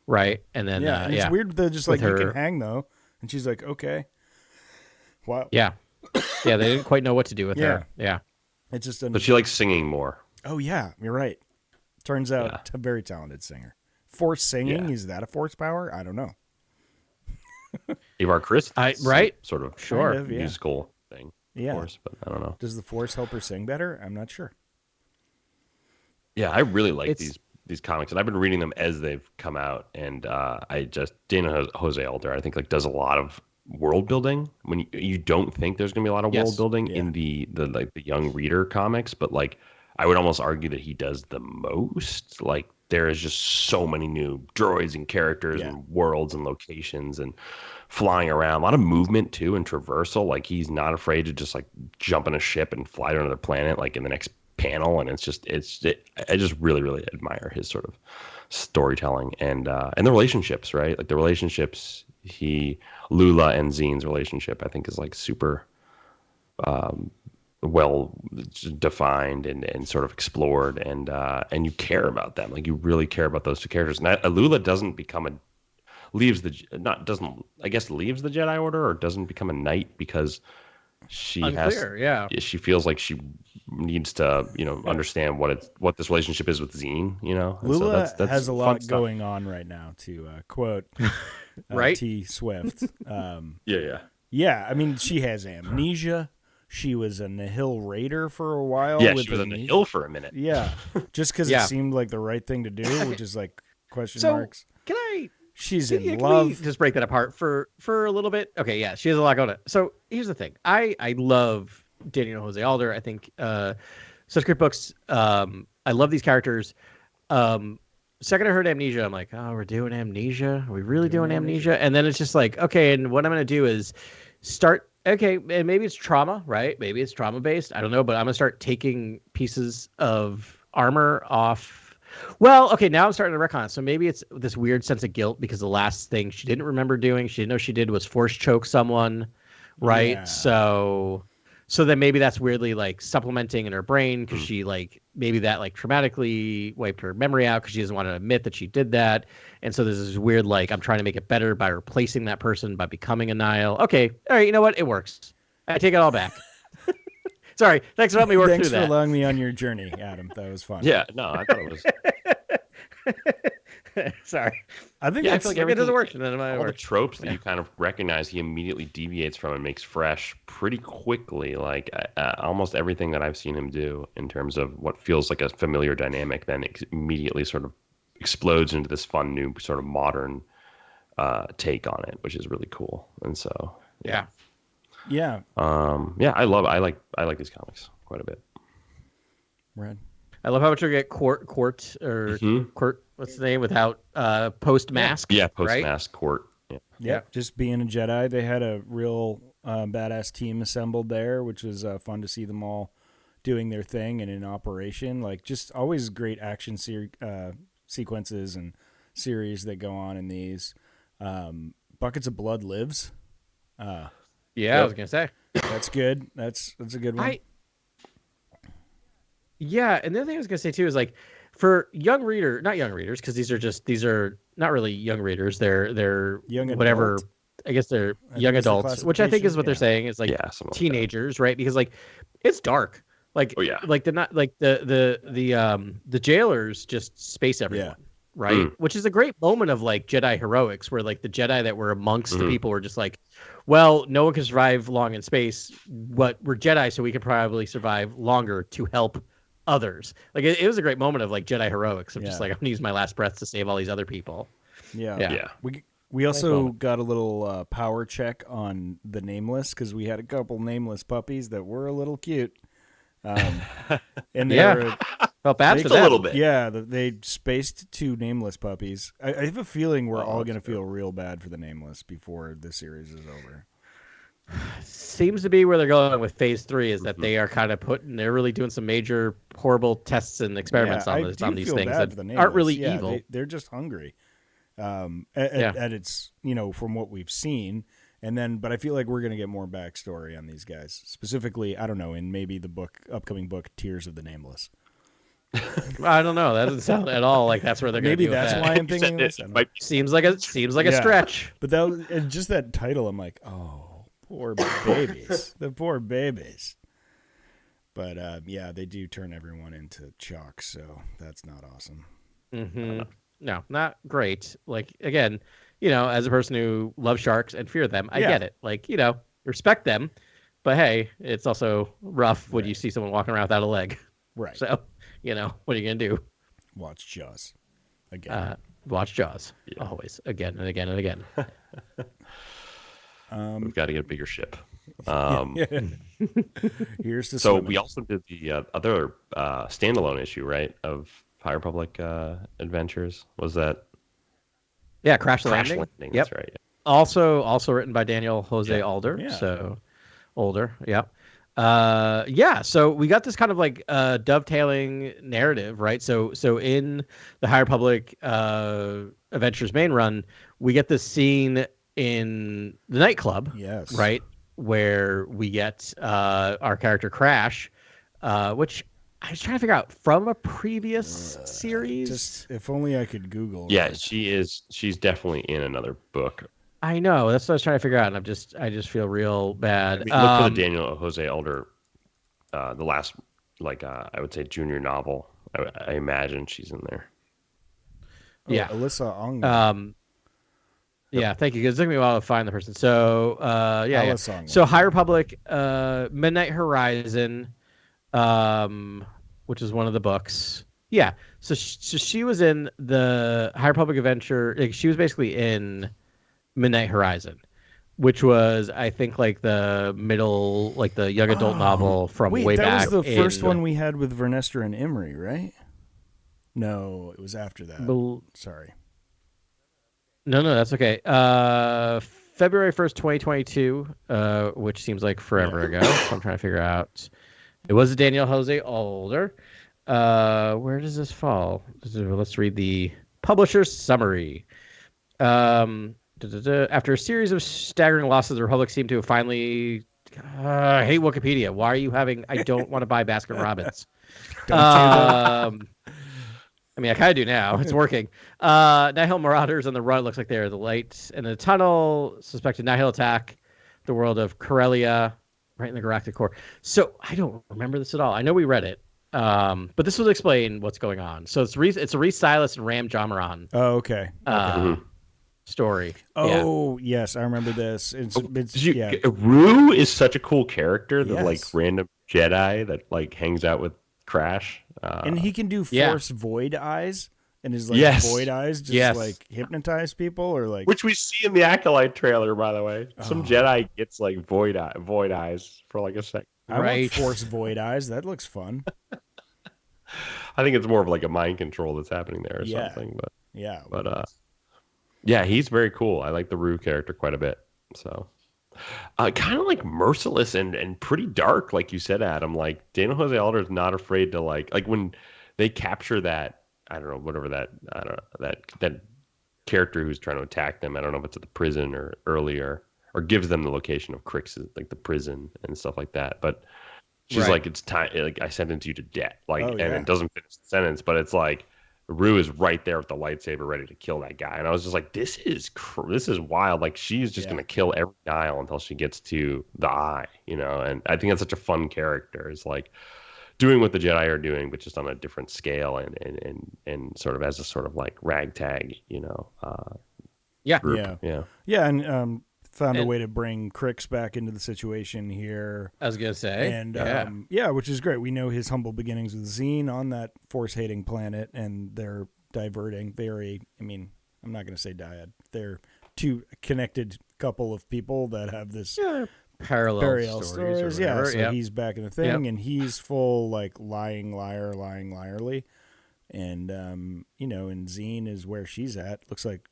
right? And then and it's weird that just like you can hang though, and she's like, okay, wow, yeah, they didn't quite know what to do with her. Yeah, it's just. But she likes singing more. Oh yeah, you're right. Turns out a very talented singer. Force singing, is that a force power? I don't know. Ivar Chris, right? Sort of Kind musical thing. Yeah. Force, but I don't know. Does the force help her sing better? I'm not sure. Yeah, I really like these comics, and I've been reading them as they've come out. And Dana Jose Alder, I think, like does a lot of world building when you don't think there's going to be a lot of world building in the young reader comics, but like I would almost argue that he does the most. Like there is just so many new droids and characters and worlds and locations and flying around, a lot of movement too and traversal. Like he's not afraid to just like jump in a ship and fly to another planet like in the next panel. And I just really, really admire his sort of storytelling and the relationships, right? Like the relationships, Lula and Zine's relationship, I think is like super well defined and sort of explored, and you care about them. Like you really care about those two characters. And Lula doesn't become leaves the Jedi Order or doesn't become a knight because she she feels like she needs to understand what this relationship is with Zine. Lula that's has a lot going on right now. To quote right T Swift. Yeah. I mean, she has amnesia. She was a Nihil Raider for a while. Yeah, she was a Nihil for a minute. Yeah, just because it seemed like the right thing to do, which is like question marks. She's in love. Can we just break that apart for a little bit? Okay, yeah, she has a lot going on. So here's the thing. I love Daniel Jose Alder. I think such great books. I love these characters. Second I heard Amnesia, I'm like, oh, we're doing Amnesia? Are we really doing Amnesia? And then it's just like, okay, and what I'm going to do is start, okay, and maybe it's trauma, right? Maybe it's trauma-based. I don't know, but I'm going to start taking pieces of armor off. Well, okay, now I'm starting to retcon. So maybe it's this weird sense of guilt because the last thing she didn't remember doing, she didn't know she did, was force choke someone, right? Yeah. So then maybe that's weirdly like supplementing in her brain because she like maybe that like traumatically wiped her memory out because she doesn't want to admit that she did that. And so there's this weird like I'm trying to make it better by replacing that person by becoming a Nihil. Okay, all right, you know what? It works. I take it all back. Sorry, thanks for helping me work through that. Thanks for allowing me on your journey, Adam. That was fun. Yeah, no, I thought it was. Sorry. I feel like it doesn't work. All the tropes that you kind of recognize, he immediately deviates from and makes fresh pretty quickly. Like almost everything that I've seen him do in terms of what feels like a familiar dynamic, then immediately sort of explodes into this fun new sort of modern take on it, which is really cool. And so yeah. I like these comics quite a bit. Red. I love how much you get Court, what's the name, without post mask? Yeah, post mask Court. Yeah, just being a Jedi. They had a real badass team assembled there, which was fun to see them all doing their thing and in operation. Like just always great action sequences and series that go on in these. Buckets of Blood lives. I was gonna say that's good. That's a good one. Yeah, and the other thing I was gonna say too is like for not young readers, because these are not really young readers. They're young whatever. Adult. I guess they're young adults, which I think is what they're saying is like teenagers, right? Because like it's dark. Like like the jailers just space everyone. right? Which is a great moment of like Jedi heroics, where like the Jedi that were amongst the people were just like, well, no one can survive long in space, but we're Jedi, so we can probably survive longer to help others. Like it was a great moment of like Jedi heroics of just like, I'm gonna use my last breath to save all these other people. Yeah. We also got a little power check on the Nameless, because we had a couple Nameless puppies that were a little cute. And they were, felt bad for a them. little bit. Yeah, they spaced 2 Nameless puppies. I have a feeling we're all going to feel real bad for the Nameless before the series is over. Seems to be where they're going with phase 3 is that they are kind of they're really doing some major horrible tests and experiments on these things that aren't really evil. They're just hungry. At its, from what we've seen. And then, but I feel like we're going to get more backstory on these guys. Specifically, I don't know, in maybe the upcoming book, Tears of the Nameless. I don't know. That doesn't sound at all like that's where they're going to be. Maybe that's why I'm thinking this. Seems like a stretch. But just that title, I'm like, oh, poor babies. The poor babies. But they do turn everyone into chalk, so that's not awesome. Mm-hmm. No, not great. Like, again, as a person who loves sharks and fear them, I get it. Like, respect them. But hey, it's also rough when you see someone walking around without a leg. Right. So, what are you going to do? Watch Jaws. Again. Watch Jaws. Yeah. Always. Again and again and again. We've got to get a bigger ship. Here's the So we also did the other standalone issue, right, of High Republic Adventures. Was that? Yeah, Crash Landing. Yep. That's right. Yeah. Also written by Daniel Jose Alder. Yeah. So Older. Yep. So we got this kind of like dovetailing narrative, right? So in the High Republic Adventures main run, we get this scene in the nightclub, right, where we get our character Crash, which I was trying to figure out from a previous series. Just if only I could Google. Yeah, it. she's definitely in another book. I know, that's what I was trying to figure out, and I just feel real bad. I mean, look for the Daniel Jose Alder, the last, I would say, junior novel. I imagine she's in there. Alyssa Ong. Yeah, thank you. Because it took me a while to find the person. So, Alyssa Ong. So High Republic, Midnight Horizon, which is one of the books. Yeah. So she was in the High Republic Adventure. Like, she was basically in Midnight Horizon, which was, I think, like the middle, like the young adult novel from way back. That was the first one we had with Vernestra and Imri, right? No, it was after that. Sorry. No, that's okay. February 1st, 2022, which seems like forever ago. So I'm trying to figure out. It was Daniel Jose Alder. Where does this fall? Let's read the publisher's summary. After a series of staggering losses, the Republic seemed to have finally... I hate Wikipedia. Why are you having... I don't want to buy Baskin Robbins. I mean, I kind of do now. It's working. Nihil Marauders on the run. Looks like they're the light in the tunnel. Suspected Nihil attack the world of Corellia, right in the galactic core. So I don't remember this at all. I know we read it, but this will explain what's going on. So it's a Reese Silas and Ram Jamaran. Oh, okay. Story. Oh, yes, I remember this. Rue is such a cool character. The like random Jedi that hangs out with Crash. And he can do force void eyes, and his void eyes just hypnotize people, or which we see in the Acolyte trailer, by the way. Some Jedi gets void eyes for a second. I want force void eyes. That looks fun. I think it's more of a mind control that's happening there or something. But he's very cool. I like the Rue character quite a bit. So. Kind of merciless and pretty dark, like you said, Adam. Daniel Jose Alder is not afraid to when they capture that, I don't know, whatever that character who's trying to attack them. I don't know if it's at the prison or earlier, or gives them the location of Crix's, the prison and stuff like that. But she's it's time. I sentence you to death. And it doesn't finish the sentence, but it's Rue is right there with the lightsaber ready to kill that guy. And I was just this is wild. She's just going to kill every Nihil until she gets to the eye, and I think that's such a fun character. It's doing what the Jedi are doing, but just on a different scale and sort of as a sort of like ragtag, group. Yeah, and found a way to bring Crix back into the situation here. I was gonna say, and which is great. We know his humble beginnings with Zine on that force-hating planet, and they're diverting. I'm not gonna say dyad. They're two connected couple of people that have this parallel stories. So he's back in the thing, and he's full like lying liarly, and and Zine is where she's at. Looks like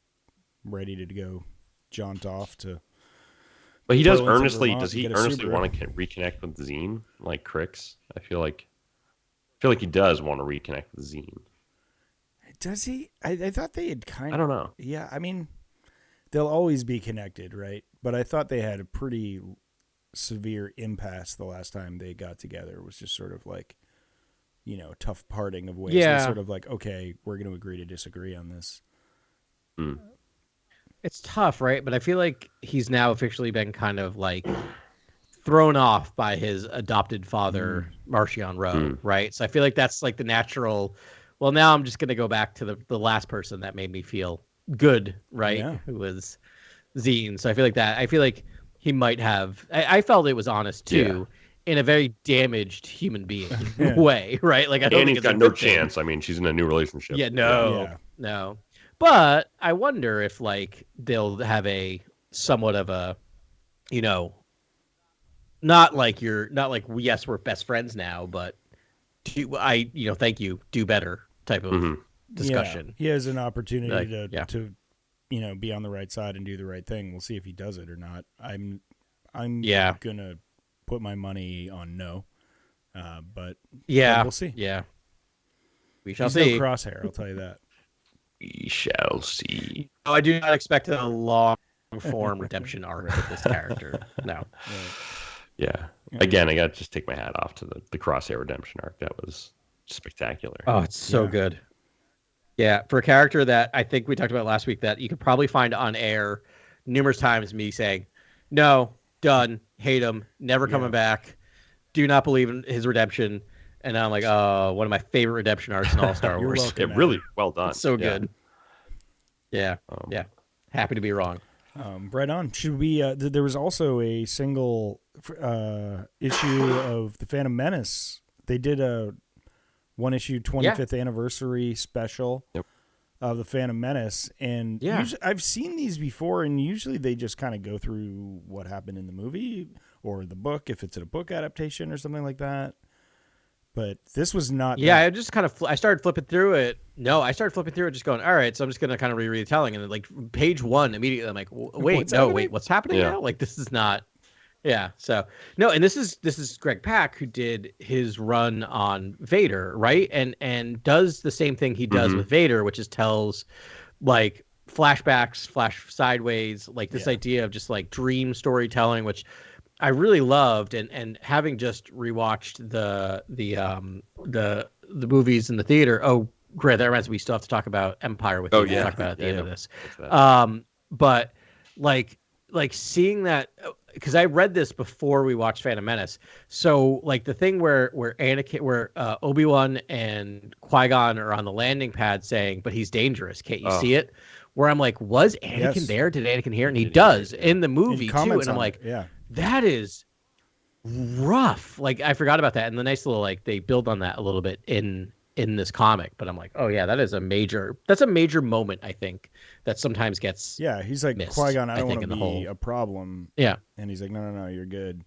ready to go jaunt off to. But he does earnestly. Does he earnestly want to reconnect with Zine like Crix? I feel like he does want to reconnect with Zine. Does he? I thought they had kind of. I don't know. Yeah, they'll always be connected, right? But I thought they had a pretty severe impasse the last time they got together. It was just sort of like, tough parting of ways. Yeah. They sort of like, okay, we're going to agree to disagree on this. It's tough, right? But I feel like he's now officially been kind of like thrown off by his adopted father, Marchion Ro, right? So I feel like that's like the natural. Well, now I'm just going to go back to the last person that made me feel good, right? Yeah. Who was Zine. So I feel like he might have. I felt it was honest too, in a very damaged human being way, right? Like I don't think Annie's got no chance. I mean, she's in a new relationship. Yeah, no. But I wonder if like they'll have a somewhat of a, not like yes, we're best friends now, but thank you, do better type of discussion. Yeah. He has an opportunity to be on the right side and do the right thing. We'll see if he does it or not. I'm gonna put my money on no, but we'll see. Yeah, we shall He's see. No Crosshair, I'll tell you that. We shall see. Oh, I do not expect a long form redemption arc with this character. No. Yeah. Again, I got to just take my hat off to the Crosshair redemption arc. That was spectacular. Oh, it's so good. Yeah, for a character that I think we talked about last week that you could probably find on air numerous times me saying, no, done, hate him, never coming back, do not believe in his redemption. And now I'm like, oh, one of my favorite redemption arcs in all Star Wars. Welcome, really well done. It's so good. Yeah. Happy to be wrong. Right on. Should we? There was also a single issue of the Phantom Menace. They did a one-issue 25th anniversary special of the Phantom Menace, and I've seen these before, and usually they just kind of go through what happened in the movie or the book, if it's a book adaptation or something like that. But this was not. Yeah, I just kind of I started flipping through it. No, I started flipping through it, just going, all right, so I'm just gonna kind of reread the telling, and then like page one immediately, I'm like, wait, what's happening now? Like this is not. Yeah, so no, and this is Greg Pak who did his run on Vader, right? And does the same thing he does with Vader, which is tells like flashbacks, flash sideways, like this idea of just like dream storytelling, which I really loved, and having just rewatched the movies in the theater. Oh, great! That reminds me, we still have to talk about Empire with you. We'll talk about it at the end of this. But like seeing that, because I read this before we watched Phantom Menace. So like the thing where Obi-Wan and Qui-Gon are on the landing pad saying, "But he's dangerous. Can't you see it?" Where I'm like, was Anakin there? Did Anakin hear it? And he does in the movie too. And I'm like, that is rough. Like I forgot about that. And the nice little like they build on that a little bit in this comic. But I'm like, oh yeah, that's a major moment, I think, that sometimes gets he's like, missed, Qui-Gon, I don't want to be a problem. Yeah. And he's like, no, you're good.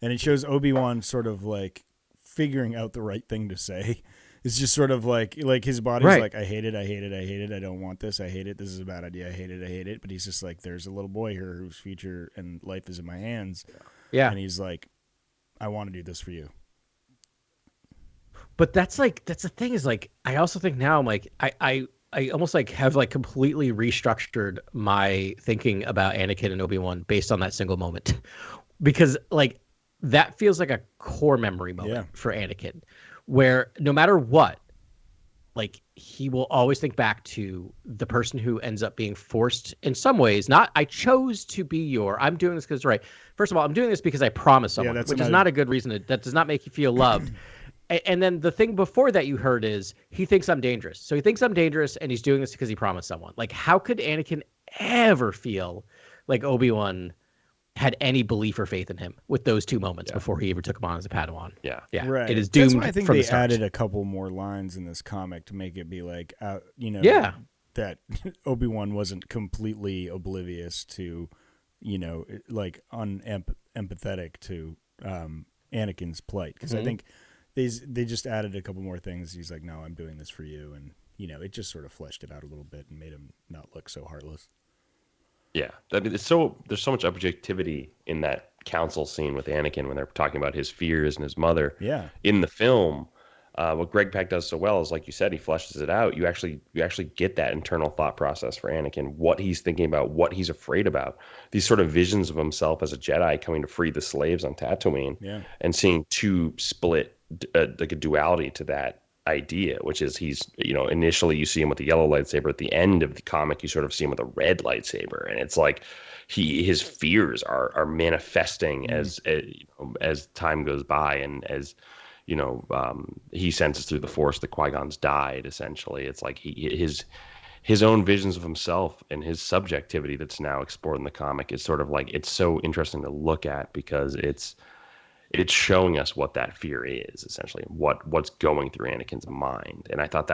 And it shows Obi-Wan sort of like figuring out the right thing to say. It's just sort of like his body's like, I hate it. I don't want this. I hate it. This is a bad idea. I hate it. But he's just like, there's a little boy here whose future and life is in my hands. Yeah. And he's like, I want to do this for you. But that's the thing is like, I also think now I'm like, I almost like have like completely restructured my thinking about Anakin and Obi-Wan based on that single moment, because like that feels like a core memory moment for Anakin, where no matter what, like he will always think back to the person who ends up being forced in some ways. Not, I chose to be I'm doing this because it's right. First of all, I'm doing this because I promised someone, which is not a good reason. That does not make you feel loved. And then the thing before that you heard is he thinks I'm dangerous. So he thinks I'm dangerous, and he's doing this because he promised someone. Like, how could Anakin ever feel like Obi-Wan had any belief or faith in him with those two moments before he ever took him on as a Padawan? Yeah. Right. It is doomed. That's why I think from they the start. added a couple more lines in this comic to make it be like, that Obi-Wan wasn't completely oblivious to, like empathetic to Anakin's plight. Because I think they just added a couple more things. He's like, no, I'm doing this for you. And, it just sort of fleshed it out a little bit and made him not look so heartless. Yeah, I mean, there's so much objectivity in that council scene with Anakin when they're talking about his fears and his mother. Yeah. In the film, what Greg Pak does so well is, like you said, he fleshes it out. You actually get that internal thought process for Anakin, what he's thinking about, what he's afraid about. These sort of visions of himself as a Jedi coming to free the slaves on Tatooine, and seeing two split, like a duality to that idea, which is he's, initially you see him with the yellow lightsaber. At the end of the comic, you sort of see him with a red lightsaber, and it's like his fears are manifesting as time goes by, and as he senses through the Force that Qui-Gon's died. Essentially, it's like his own visions of himself and his subjectivity that's now explored in the comic is sort of like, it's so interesting to look at because it's showing us what that fear is, essentially, what's going through Anakin's mind. And I thought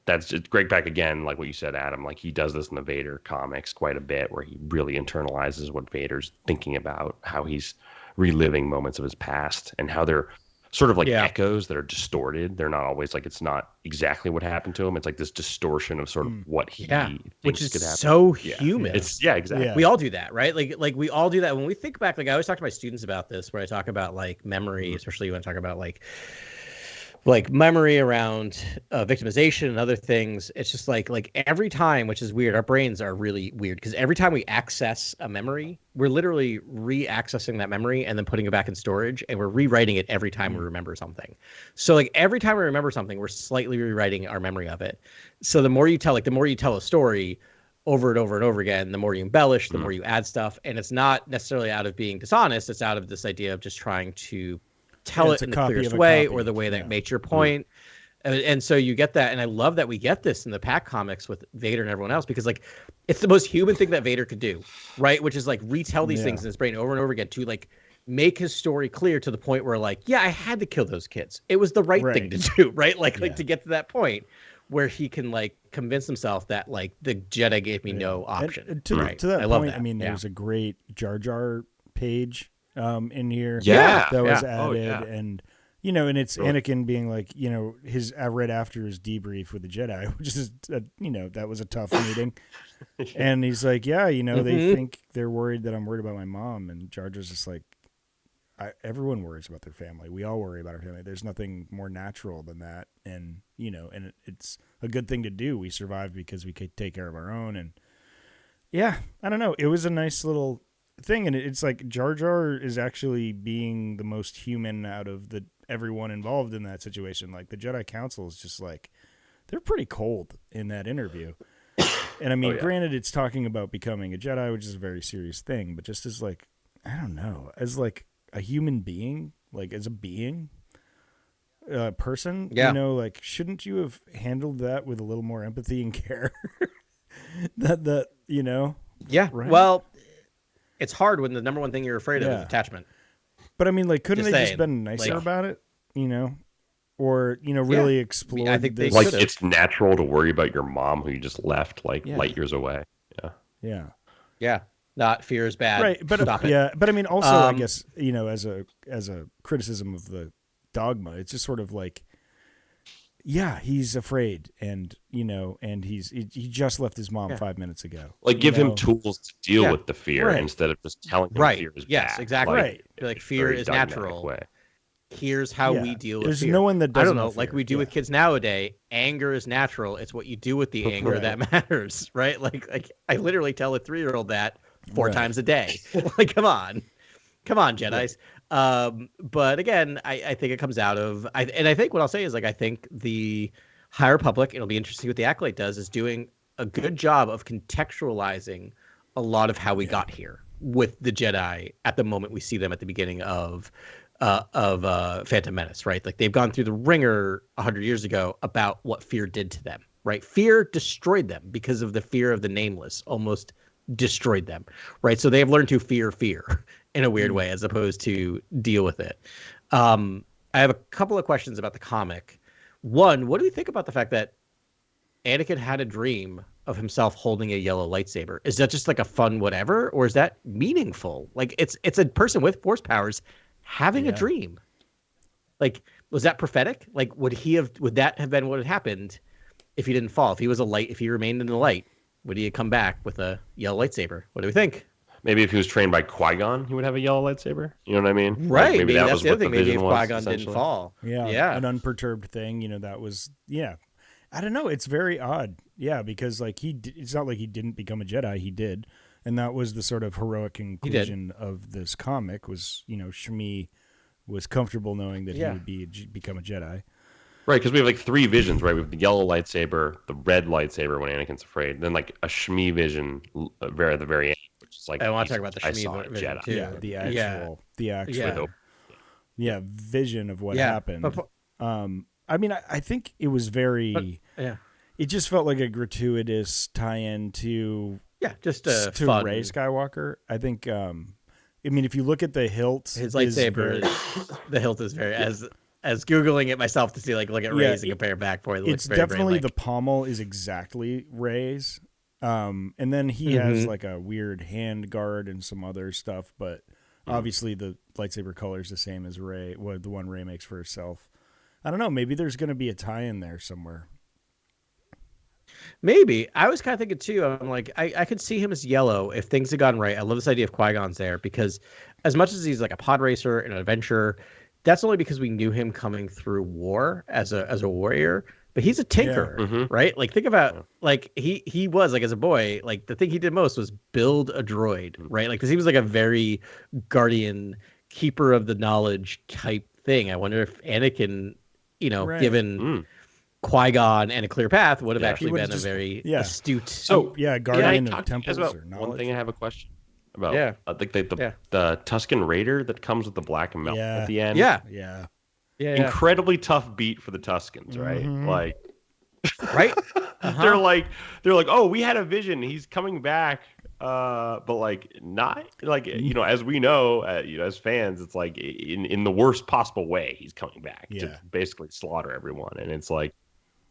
that's just Greg Pak again, like what you said, Adam, like he does this in the Vader comics quite a bit, where he really internalizes what Vader's thinking about, how he's reliving moments of his past, and how they're sort of like echoes that are distorted. They're not always like, it's not exactly what happened to him. It's like this distortion of sort of what he thinks which is could happen. so human. It's exactly. We all do that, right? Like we all do that when we think back. Like I always talk to my students about this, where I talk about like memory, especially when I talk about like memory around victimization and other things. It's just like every time, which is weird. Our brains are really weird because every time we access a memory, we're literally re-accessing that memory and then putting it back in storage, and we're rewriting it every time we remember something. So like every time we remember something, we're slightly rewriting our memory of it. So the more you tell a story over and over and over again, the more you embellish, the more you add stuff, and it's not necessarily out of being dishonest. It's out of this idea of just trying to tell it in the clearest way, or the way that makes your point. And so you get that. And I love that we get this in the Pack comics with Vader and everyone else, because like it's the most human thing that Vader could do, right? Which is like retell these things in his brain over and over again to like make his story clear to the point where like, I had to kill those kids. It was the right thing to do, right? Like to get to that point where he can like convince himself that like the Jedi gave me no option. And to that point, I mean, there's a great Jar Jar page in here that was added, and and it's Anakin being like, his right after his debrief with the Jedi, which is that was a tough meeting, and he's like, they think they're worried that I'm worried about my mom, and Jar Jar's just like, everyone worries about their family. We all worry about our family. There's nothing more natural than that, and and it's a good thing to do. We survived because we could take care of our own, and I don't know. It was a nice little thing, and it's like Jar Jar is actually being the most human out of everyone involved in that situation. Like the Jedi Council is just like, they're pretty cold in that interview. And I mean, granted, it's talking about becoming a Jedi, which is a very serious thing, but just as like, I don't know, as like a human being, like as a being, person, like, shouldn't you have handled that with a little more empathy and care? Right? Well, it's hard when the number one thing you're afraid of is attachment. But I mean, like, couldn't they just been nicer about it, or really explore? I think they like it's natural to worry about your mom who you just left like light years away. Yeah. Not fear is bad. Right, but stop it. But I mean, also, I guess as a criticism of the dogma, it's just sort of like, he's afraid, and and he just left his mom 5 minutes ago. Like, give him tools to deal with the fear instead of just telling him fear is bad. Exactly. Like, like fear is natural. Way. Here's how we deal with fear. There's no one that doesn't. I don't know, like we do with kids nowadays. Anger is natural. It's what you do with the anger that matters, right? Like I literally tell a 3-year-old that 4 times a day. Like, come on, Jedis. But again, I think it comes out of, I think what I'll say is, like, I think the High Republic, it'll be interesting what the Acolyte does, is doing a good job of contextualizing a lot of how we got here with the Jedi at the moment we see them at the beginning of Phantom Menace, right? Like they've gone through the ringer 100 years ago about what fear did to them, right? Fear destroyed them because of the fear of the nameless, almost destroyed them, right? So they have learned to fear in a weird way as opposed to deal with it. I have a couple of questions about the comic. One, what do you think about the fact that Anakin had a dream of himself holding a yellow lightsaber? Is that just like a fun whatever, or is that meaningful? Like it's a person with force powers having a dream. Like, was that prophetic? Like, would that have been what had happened if he didn't fall? If he was if he remained in the light, would he have come back with a yellow lightsaber? What do we think? Maybe if he was trained by Qui-Gon, he would have a yellow lightsaber. You know what I mean? Right. Like maybe that that's was the what other thing. the Maybe if vision was, Qui-Gon didn't fall. Yeah. An unperturbed thing. That was, I don't know. It's very odd. Yeah, because like it's not like he didn't become a Jedi. He did. And that was the sort of heroic conclusion of this comic was, Shmi was comfortable knowing that he would become a Jedi. Right, because we have like 3 visions, right? We have the yellow lightsaber, the red lightsaber when Anakin's afraid, and then like a Shmi vision at the very end, which is like I want to talk about the Shmi vision Jedi. too. Yeah, the actual vision of what happened. I mean, I think it was very. It just felt like a gratuitous tie-in to just to fun. Rey Skywalker. I think. I mean, if you look at the hilt, his lightsaber, the hilt is very as Googling it myself to see look at Rey's and compare back for it. It's definitely the pommel is exactly Rey's. And then he has like a weird hand guard and some other stuff, but obviously the lightsaber color is the same as Rey, the one Rey makes for herself. I don't know. Maybe there's going to be a tie-in there somewhere. Maybe. I was kind of thinking too. I'm like, I could see him as yellow if things had gone right. I love this idea of Qui-Gon's there because as much as he's like a pod racer and an adventurer, that's only because we knew him coming through war as a warrior. But he's a tinkerer, right? Like think about like he was like as a boy, like the thing he did most was build a droid, right? Like because he was like a very guardian, keeper of the knowledge type thing. I wonder if Anakin, given Qui-Gon and a clear path, would have actually been a very astute. So guardian of temples or knowledge. One thing I have a question about. Like the Tusken Raider that comes with the black melt at the end. Yeah. Incredibly tough beat for the Tuskens, right? Like, right? They're like, oh, we had a vision. He's coming back, but like not like as we know, as fans, it's like in the worst possible way. He's coming back to basically slaughter everyone, and it's like.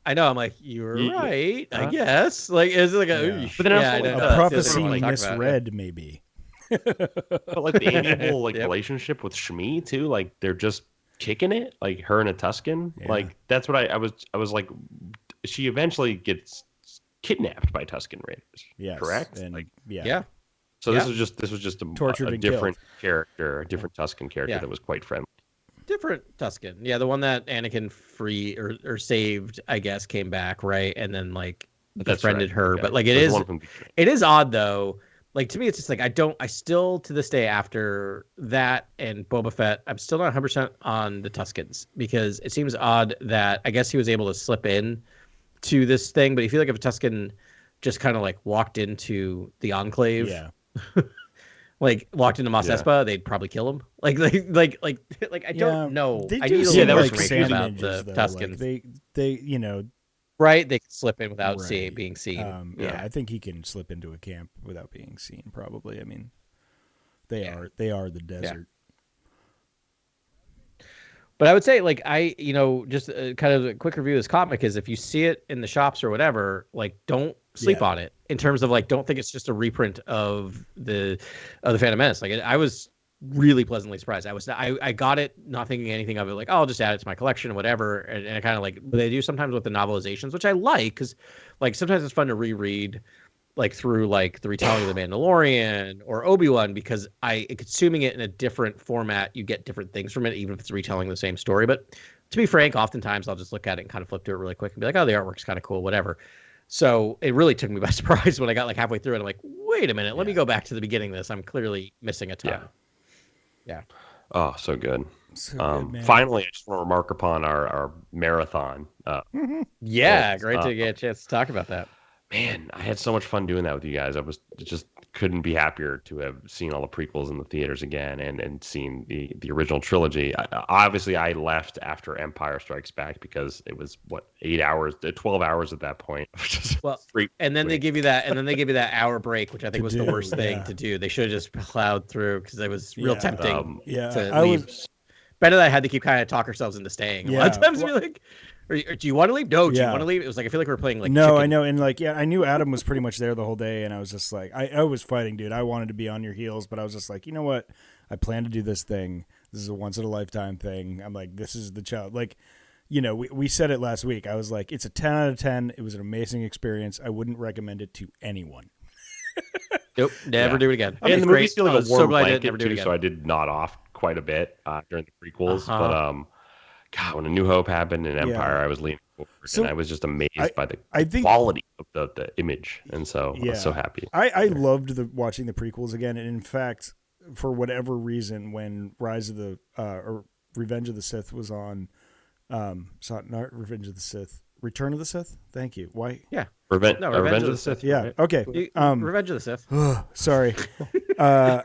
I know. I'm like, you're right. I guess. Like, is it like a? But then a prophecy misread, maybe. But like the amiable relationship with Shmi too, like they're just kicking it, like her and a Tusken. Like that's what I was like. She eventually gets kidnapped by Tusken Raiders. Correct. And, So this was just a different character, a different Tusken character that was quite friendly. Different Tusken. Yeah, the one that Anakin free or saved, I guess, came back, right? And then like befriended her. But like it is odd though. Like to me, it's just like I still to this day after that and Boba Fett, I'm still not 100% on the Tuskens because it seems odd that I guess he was able to slip in to this thing, but you feel like if a Tusken just kind of like walked into the Enclave, like walked into Mos Espa, they'd probably kill him. Like I don't know. They I do need a seem little like information sand about ninjas, the though. Tuskens. Like they right? They can slip in without being seen. I think he can slip into a camp without being seen. Probably. I mean, they are the desert. But I would say, like, just kind of a quick review of this comic is if you see it in the shops or whatever, like, don't sleep on it in terms of, like, don't think it's just a reprint of the Phantom Menace. Like, I was really pleasantly surprised. I got it not thinking anything of it, like, oh, I'll just add it to my collection, whatever. And I kind of like, they do sometimes with the novelizations, which I like, because, like, sometimes it's fun to reread, like through like the retelling of the Mandalorian or Obi-Wan, because consuming it in a different format, you get different things from it, even if it's retelling the same story. But to be frank, oftentimes I'll just look at it and kind of flip through it really quick and be like, oh, the artwork's kind of cool, whatever. So it really took me by surprise when I got like halfway through it. I'm like, wait a minute, let me go back to the beginning of this. I'm clearly missing a ton. Yeah. Oh, so good. Man. Finally, I just want to remark upon our marathon. Great to get a chance to talk about that. Man, I had so much fun doing that with you guys. I was just couldn't be happier to have seen all the prequels in the theaters again and seen the original trilogy. Obviously, I left after Empire Strikes Back because it was 8 hours, 12 hours at that point. Well, and then they give you that hour break, which I think was the worst thing to do. They should have just plowed through because it was real tempting to leave. Ben and I had to keep kind of talk ourselves into staying. A lot of times we're like, do you want to leave? No, do you want to leave? It was like, I feel like we were playing like chicken. I know. And like, I knew Adam was pretty much there the whole day. And I was just like, I was fighting, dude. I wanted to be on your heels, but I was just like, you know what? I plan to do this thing. This is a once in a lifetime thing. I'm like, this is the child. Like, we said it last week. I was like, it's a 10 out of 10. It was an amazing experience. I wouldn't recommend it to anyone. Nope, never do it again. And the movie's feeling a warm blanket too, so I did nod off quite a bit during the prequels. But God, when A New Hope happened in Empire, I was leaning forward, and I was just amazed by the quality of the image, and so I was so happy. I loved watching the prequels again, and in fact, for whatever reason, when Rise of the or Revenge of the Sith was on, not Revenge of the Sith, Return of the Sith. Thank you. Why? Yeah. Revenge of the Sith. Yeah. Right? Okay. Revenge of the Sith. Sorry. Are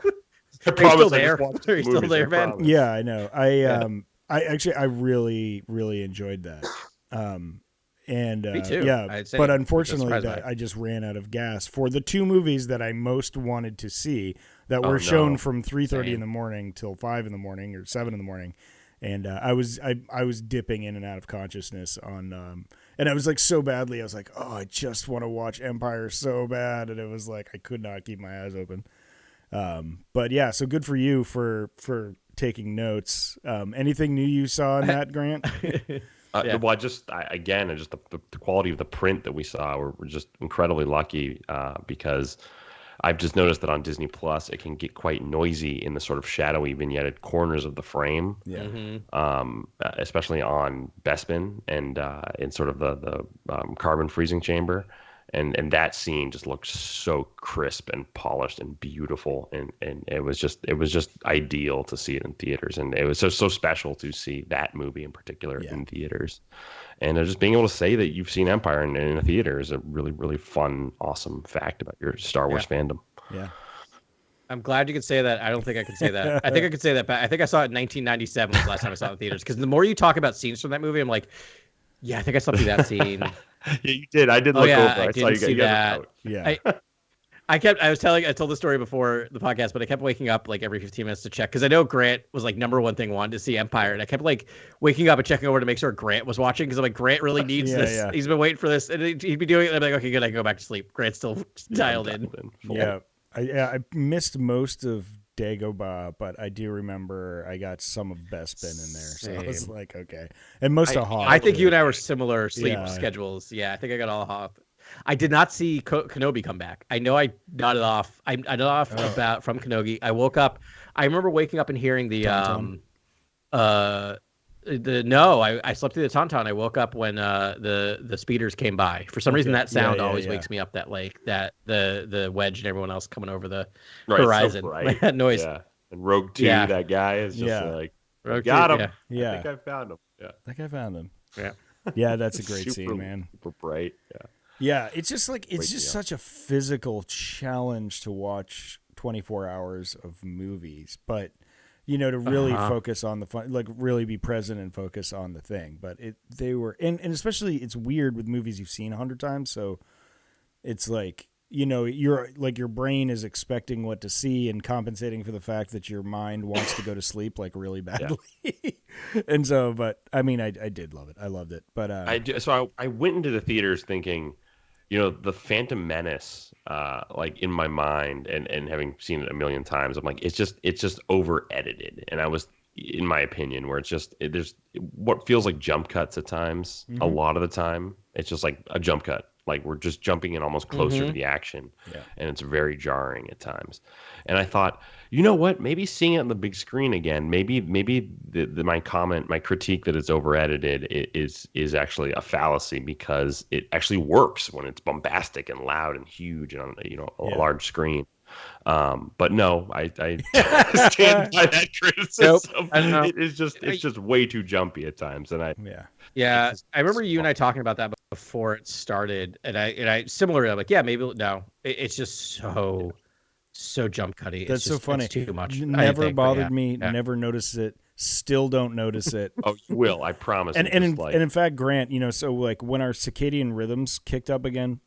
you still there? Are you still there, Ben? Yeah, I know. I really, really enjoyed that. Me too. Yeah, but unfortunately, I just ran out of gas for the two movies that I most wanted to see that were shown from 3:30 in the morning till 5 in the morning or 7 in the morning, and I was dipping in and out of consciousness on, and I was like so badly. I was like, oh, I just want to watch Empire so bad, and it was like I could not keep my eyes open. But yeah, so good for you for taking notes. Anything new you saw in that, Grant? Well, just the quality of the print that we saw, we're just incredibly lucky because I've just noticed that on Disney Plus it can get quite noisy in the sort of shadowy vignetted corners of the frame. Yeah. Especially on Bespin and in sort of the carbon freezing chamber. And that scene just looked so crisp and polished and beautiful, and it was just ideal to see it in theaters, and it was so special to see that movie in particular in theaters, and just being able to say that you've seen Empire in a theater is a really, really fun, awesome fact about your Star Wars fandom. Yeah. I'm glad you could say that. I don't think I could say that. I think I could say that, but I think I saw it in 1997 was the last time I saw it in theaters, because the more you talk about scenes from that movie, I'm like, yeah, I think I slept through that scene. Yeah, you did. I did look over. I didn't see that. Yeah. I told the story before the podcast, but I kept waking up like every 15 minutes to check, because I know Grant was like number one thing wanted to see Empire, and I kept like waking up and checking over to make sure Grant was watching, because I'm like, Grant really needs this. Yeah. He's been waiting for this, and he'd be doing it. And I'm like, okay, good, I can go back to sleep. Grant's still dialed in. Yeah, I missed most of Dagobah, but I do remember I got some of Bespin in there, so I was like, okay. And most of Hoth. I think you and I were similar sleep schedules. Yeah, I think I got all Hoth. I did not see Kenobi come back. I know I nodded off. I nodded off about from Kenobi. I woke up. I remember waking up and hearing the I slept through the Tauntaun. I woke up when the speeders came by. For some reason, that sound always wakes me up. That like that the Wedge and everyone else coming over the horizon. So that noise. Yeah. And Rogue 2, that guy is just like, Rogue got him. Yeah. I think I found him. Yeah. I think I found him. Yeah. Yeah, that's a great scene, man. Super bright. Yeah. Yeah, it's just like such a physical challenge to watch 24 hours of movies, but to really focus on the fun, like really be present and focus on the thing. But and especially it's weird with movies you've seen 100 times, so it's like you're like your brain is expecting what to see and compensating for the fact that your mind wants to go to sleep like really badly. And so, but I mean, I did love it. I loved it. But I went into the theaters thinking, the Phantom Menace, like in my mind, and having seen it a million times, I'm like, it's just over edited, and I was, in my opinion, where there's what feels like jump cuts at times. A lot of the time, it's just like a jump cut. Like we're just jumping in almost closer to the action, and it's very jarring at times. And I thought, you know what? Maybe seeing it on the big screen again, maybe my critique that it's over edited is actually a fallacy, because it actually works when it's bombastic and loud and huge and on a large screen. But no, I stand by that criticism. Nope. It's just way too jumpy at times, and I remember you and I talking about that before it started, and I similarly, I'm like, maybe no, it's just so so jump cutty. That's so funny. It's too much. Never bothered me. Yeah. Never noticed it. Still don't notice it. Oh, you will. I promise. And in fact, Grant, so like when our circadian rhythms kicked up again,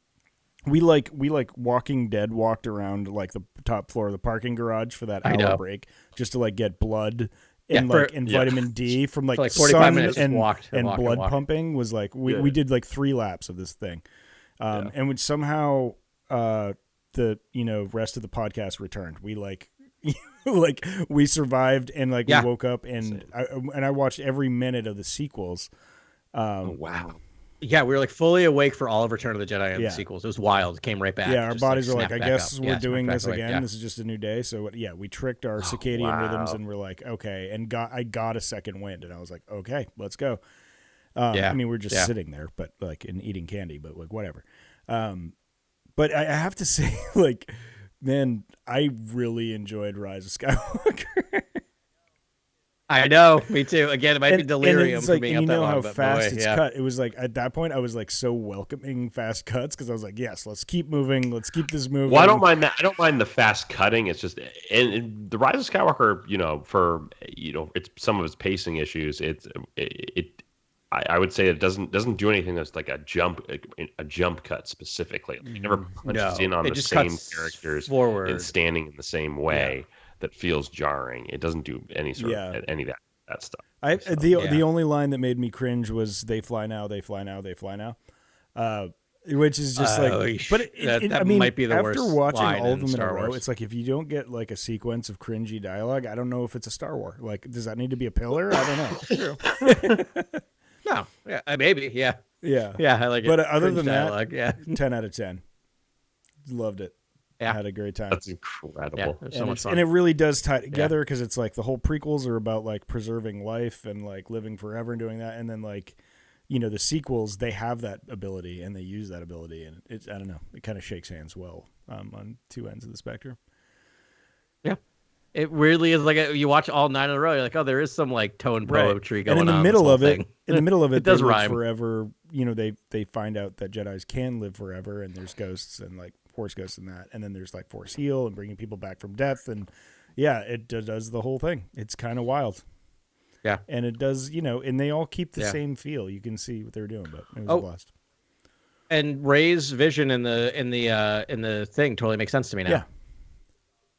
we like Walking Dead walked around like the top floor of the parking garage for that hour break just to like get blood and vitamin D from like, 45 minutes and walk blood pumping was like we did like 3 laps of this thing, and when somehow the rest of the podcast returned, we like we survived and like we woke up and I watched every minute of the sequels. Wow. Yeah, we were like fully awake for all of Return of the Jedi and the sequels. It was wild. It came right back. Yeah, our bodies are like, I guess we're doing this again. Yeah. This is just a new day. So we tricked our circadian rhythms and we're like, okay, and I got a second wind and I was like, okay, let's go. I mean, we're just sitting there, but like and eating candy, but like whatever. But I have to say, like, man, I really enjoyed Rise of Skywalker. I know, me too. Again, it might be delirium for being up that long. How fast it's cut. It was like at that point, I was like so welcoming fast cuts because I was like, yes, let's keep moving, let's keep this moving. Well, I don't mind that. I don't mind the fast cutting. It's just and the Rise of Skywalker, for it's some of its pacing issues. I would say it doesn't do anything that's like a jump cut specifically. It never punches in on the same characters forward and standing in the same way. That feels jarring. It doesn't do any sort of any of that stuff. The only line that made me cringe was "They fly now, they fly now, they fly now," which is just but I mean, might be the worst. After watching all of them in a row, it's like if you don't get like a sequence of cringy dialogue, I don't know if it's a Star Wars. Like, does that need to be a pillar? I don't know. No, maybe, yeah. I like it. But other than dialogue, that, 10 out of 10. Loved it. Yeah. Had a great time. That's incredible. Yeah, so much fun. And it really does tie together because it's like the whole prequels are about like preserving life and like living forever and doing that. And then like, the sequels, they have that ability and they use that ability. And it's, I don't know, it kind of shakes hands well on 2 ends of the spectrum. Yeah. It really is like you watch all 9 in a row. You're like, oh, there is some like tone poetry going on. And in the middle of it, it does rhyme forever. They find out that Jedis can live forever, and there's ghosts and like Force ghosts in that, and then there's like Force heal and bringing people back from death, and it does the whole thing. It's kind of wild. Yeah, and it does, and they all keep the same feel. You can see what they're doing, but it was a blast. And Rey's vision in the thing totally makes sense to me now. Yeah.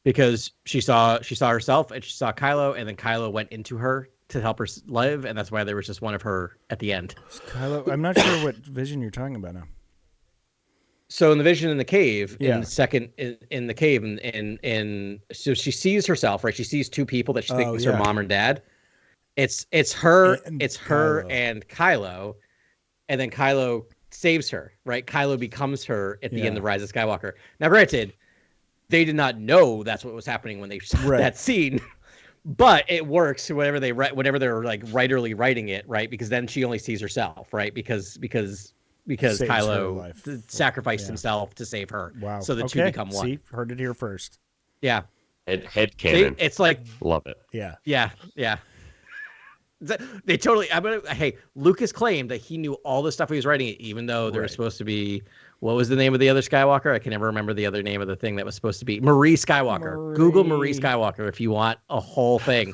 Because she saw herself and she saw Kylo, and then Kylo went into her to help her live, and that's why there was just one of her at the end. Kylo, I'm not sure what vision you're talking about now. So in the vision in the cave, in the second in the cave, and so she sees herself, right? She sees 2 people that she thinks are mom and dad. It's her and Kylo, and then Kylo saves her, right? Kylo becomes her at the end of Rise of Skywalker. Now, granted, they did not know that's what was happening when they saw that scene, but it works whenever they're like writerly writing it, right? Because then she only sees herself, right? Because Kylo sacrificed himself to save her. Wow. So the 2 become one. See, heard it here first. Yeah. Head canon. It's like love it. Yeah. Yeah. They totally. Hey, Lucas claimed that he knew all the stuff he was writing, even though there was supposed to be. What was the name of the other Skywalker? I can never remember the other name of the thing that was supposed to be Marie Skywalker. Google Marie Skywalker if you want a whole thing,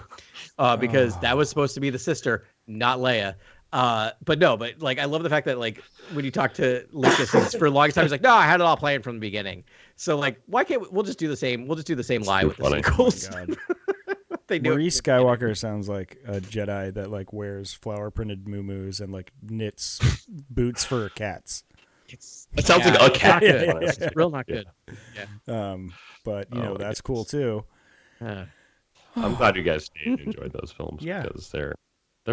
because that was supposed to be the sister, not Leia. But like I love the fact that like when you talk to Lucas, for a long time he's like, no, I had it all planned from the beginning. So like, why can't we'll just do the same? We'll just do the same lie with the sequels. Marie Skywalker sounds like a Jedi that like wears flower printed muumuus and like knits boots for cats. It sounds like a cat. It's real not good. Yeah. But that's cool too. I'm glad you guys enjoyed those films because they're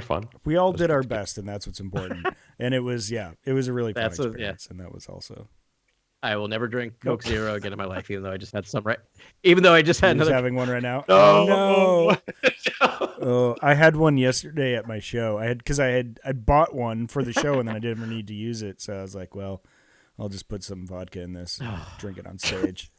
fun. We all did our best, and that's what's important. And it was a really fun experience, and that was also. I will never drink Coke Zero again in my life, even though I just had some Even though I just had another. Having one right now. No. Oh, I had one yesterday at my show. I bought one for the show, and then I didn't need to use it, so I was like, well, I'll just put some vodka in this and drink it on stage.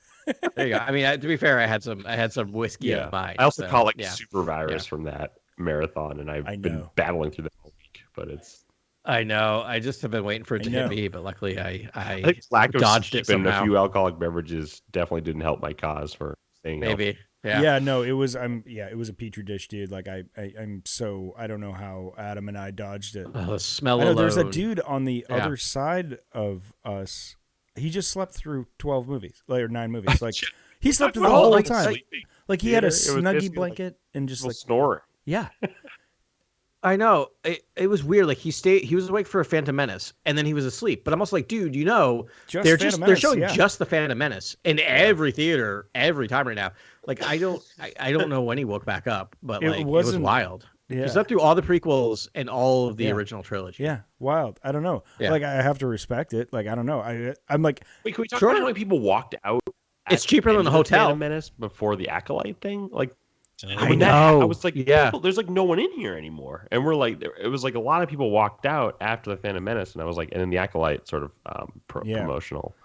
There you go. I mean, to be fair, I had some whiskey in mine. I also call it super virus from that marathon, and I've been battling through that whole week, but it's. I know. I just have been waiting for it to hit me, but luckily I think lack of dodged it somehow. A few alcoholic beverages definitely didn't help my cause for thing. Maybe. Yeah. Yeah, no, it was it was a petri dish, dude. Like I'm so I don't know how Adam and I dodged it. Oh, the smell I know alone. there's a dude on the other side of us. He just slept through 12 movies, or 9 movies. Like he slept through the whole time. Like he had a snuggie blanket and just like snoring. Yeah. I know. It was weird. Like he was awake for a Phantom Menace and then he was asleep. But I'm also like, dude, they're showing just the Phantom Menace in every theater every time right now. Like I don't know when he woke back up, but like it was wild. Yeah. He slept through all the prequels and all of the original trilogy. Yeah, wild. I don't know. Yeah. Like I have to respect it. Like I don't know. I'm like, wait, can we talk about how many people walked out? It's cheaper than the hotel. Phantom Menace before the Acolyte thing. Like I know. I was like, there's like no one in here anymore, and we're like, it was like a lot of people walked out after the Phantom Menace, and I was like, and then the Acolyte sort of promotional.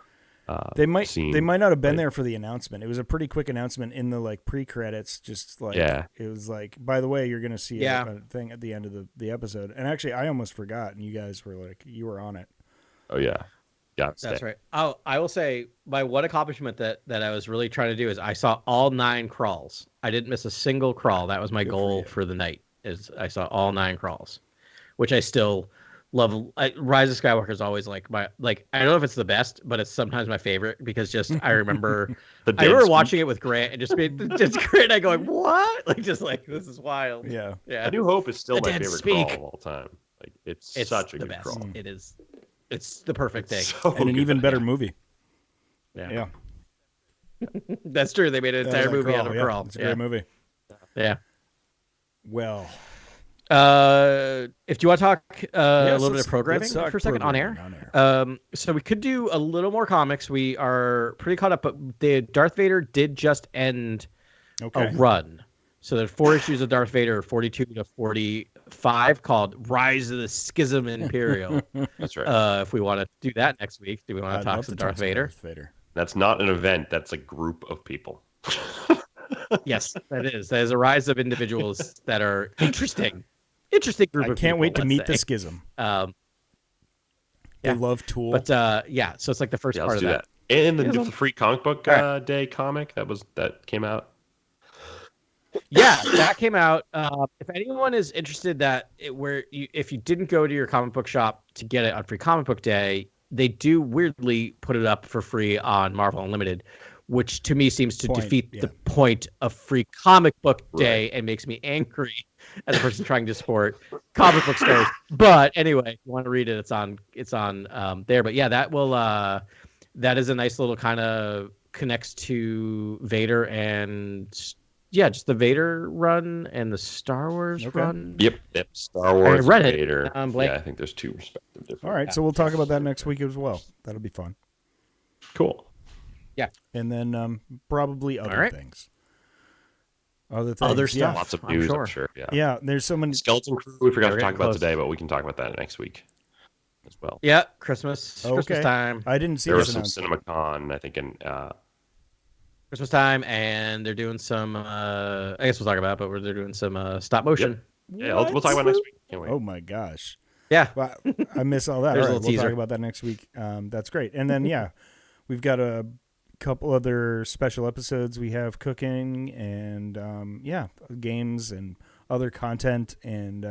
They might not have been like, there for the announcement. It was a pretty quick announcement in the like pre-credits. Just like it was like, by the way, you're gonna see a thing at the end of the episode. And actually, I almost forgot, and you guys were like, you were on it. Oh yeah. Yeah, that's right. Oh, I will say my one accomplishment that I was really trying to do is I saw all 9 crawls. I didn't miss a single crawl. That was my goal for the night. Is I saw all 9 crawls, which I still love. Rise of Skywalker is always like I don't know if it's the best, but it's sometimes my favorite because just I remember watching it with Grant and just Grant and I going, what? Like just like this is wild. Yeah. A New Hope is still my favorite crawl of all time. Like it's such a good best. crawl. It is. It's the perfect thing. So and an even better movie. Yeah. That's true. They made an entire movie out of a crawl. It's a great movie. Yeah. Well. If you want to talk a little bit of programming for a second on air. So we could do a little more comics. We are pretty caught up, but the Darth Vader did just end a run. So there's 4 issues of Darth Vader, 42 to 45, called Rise of the Schism Imperial. That's right. If we want to do that next week, do we want to talk some Darth Vader? That's not an event. That's a group of people. Yes, that is. That is a rise of individuals that are interesting. Interesting group of people. I can't wait to meet the schism. They love Tool. But so it's like the first part of that. And the free comic book day comic that came out. Yeah, that came out. If anyone is interested, if you didn't go to your comic book shop to get it on Free Comic Book Day, they do weirdly put it up for free on Marvel Unlimited, which to me seems to defeat the point of Free Comic Book Day and makes me angry as a person trying to support comic book stores. But anyway, if you want to read it, it's on there. But yeah, that is a nice little kind of connects to Vader and just the Vader run and the Star Wars run. Yep. Star Wars and Vader. Yeah, I think there's 2 respective different. All right, so we'll talk about that next week as well. That'll be fun. Cool. Yeah. And then probably other things. Other stuff. Yeah, lots of news, I'm sure. Yeah, there's so many. Skeleton Crew we forgot to talk about today, but we can talk about that next week as well. Yeah, Christmas time. I didn't see there was some CinemaCon, I think, in Christmas time, and they're doing some. I guess we'll talk about it, but they're doing some stop motion. Yep. Yeah, we'll talk about it next week. Can't wait. Oh my gosh. Yeah, well, I miss all that. All right, we'll talk about that next week. That's great. And then we've got a couple other special episodes. We have cooking and games and other content, and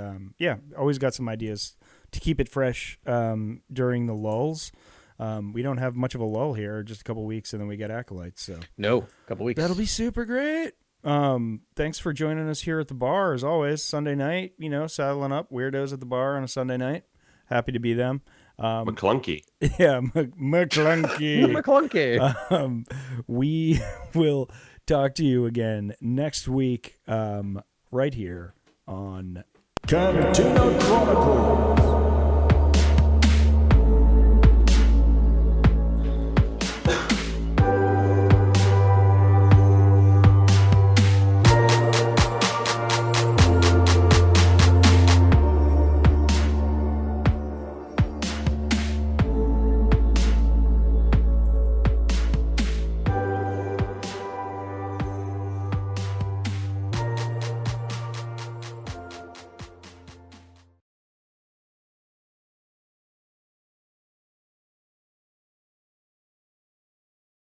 always got some ideas to keep it fresh during the lulls. We don't have much of a lull here, just a couple weeks, and then we get Acolytes. So no, a couple weeks. That'll be super great. Thanks for joining us here at the bar, as always. Sunday night, saddling up, weirdos at the bar on a Sunday night. Happy to be them. McClunky. Yeah, McClunky. McClunky. We will talk to you again next week, right here on Cantina Chronicles.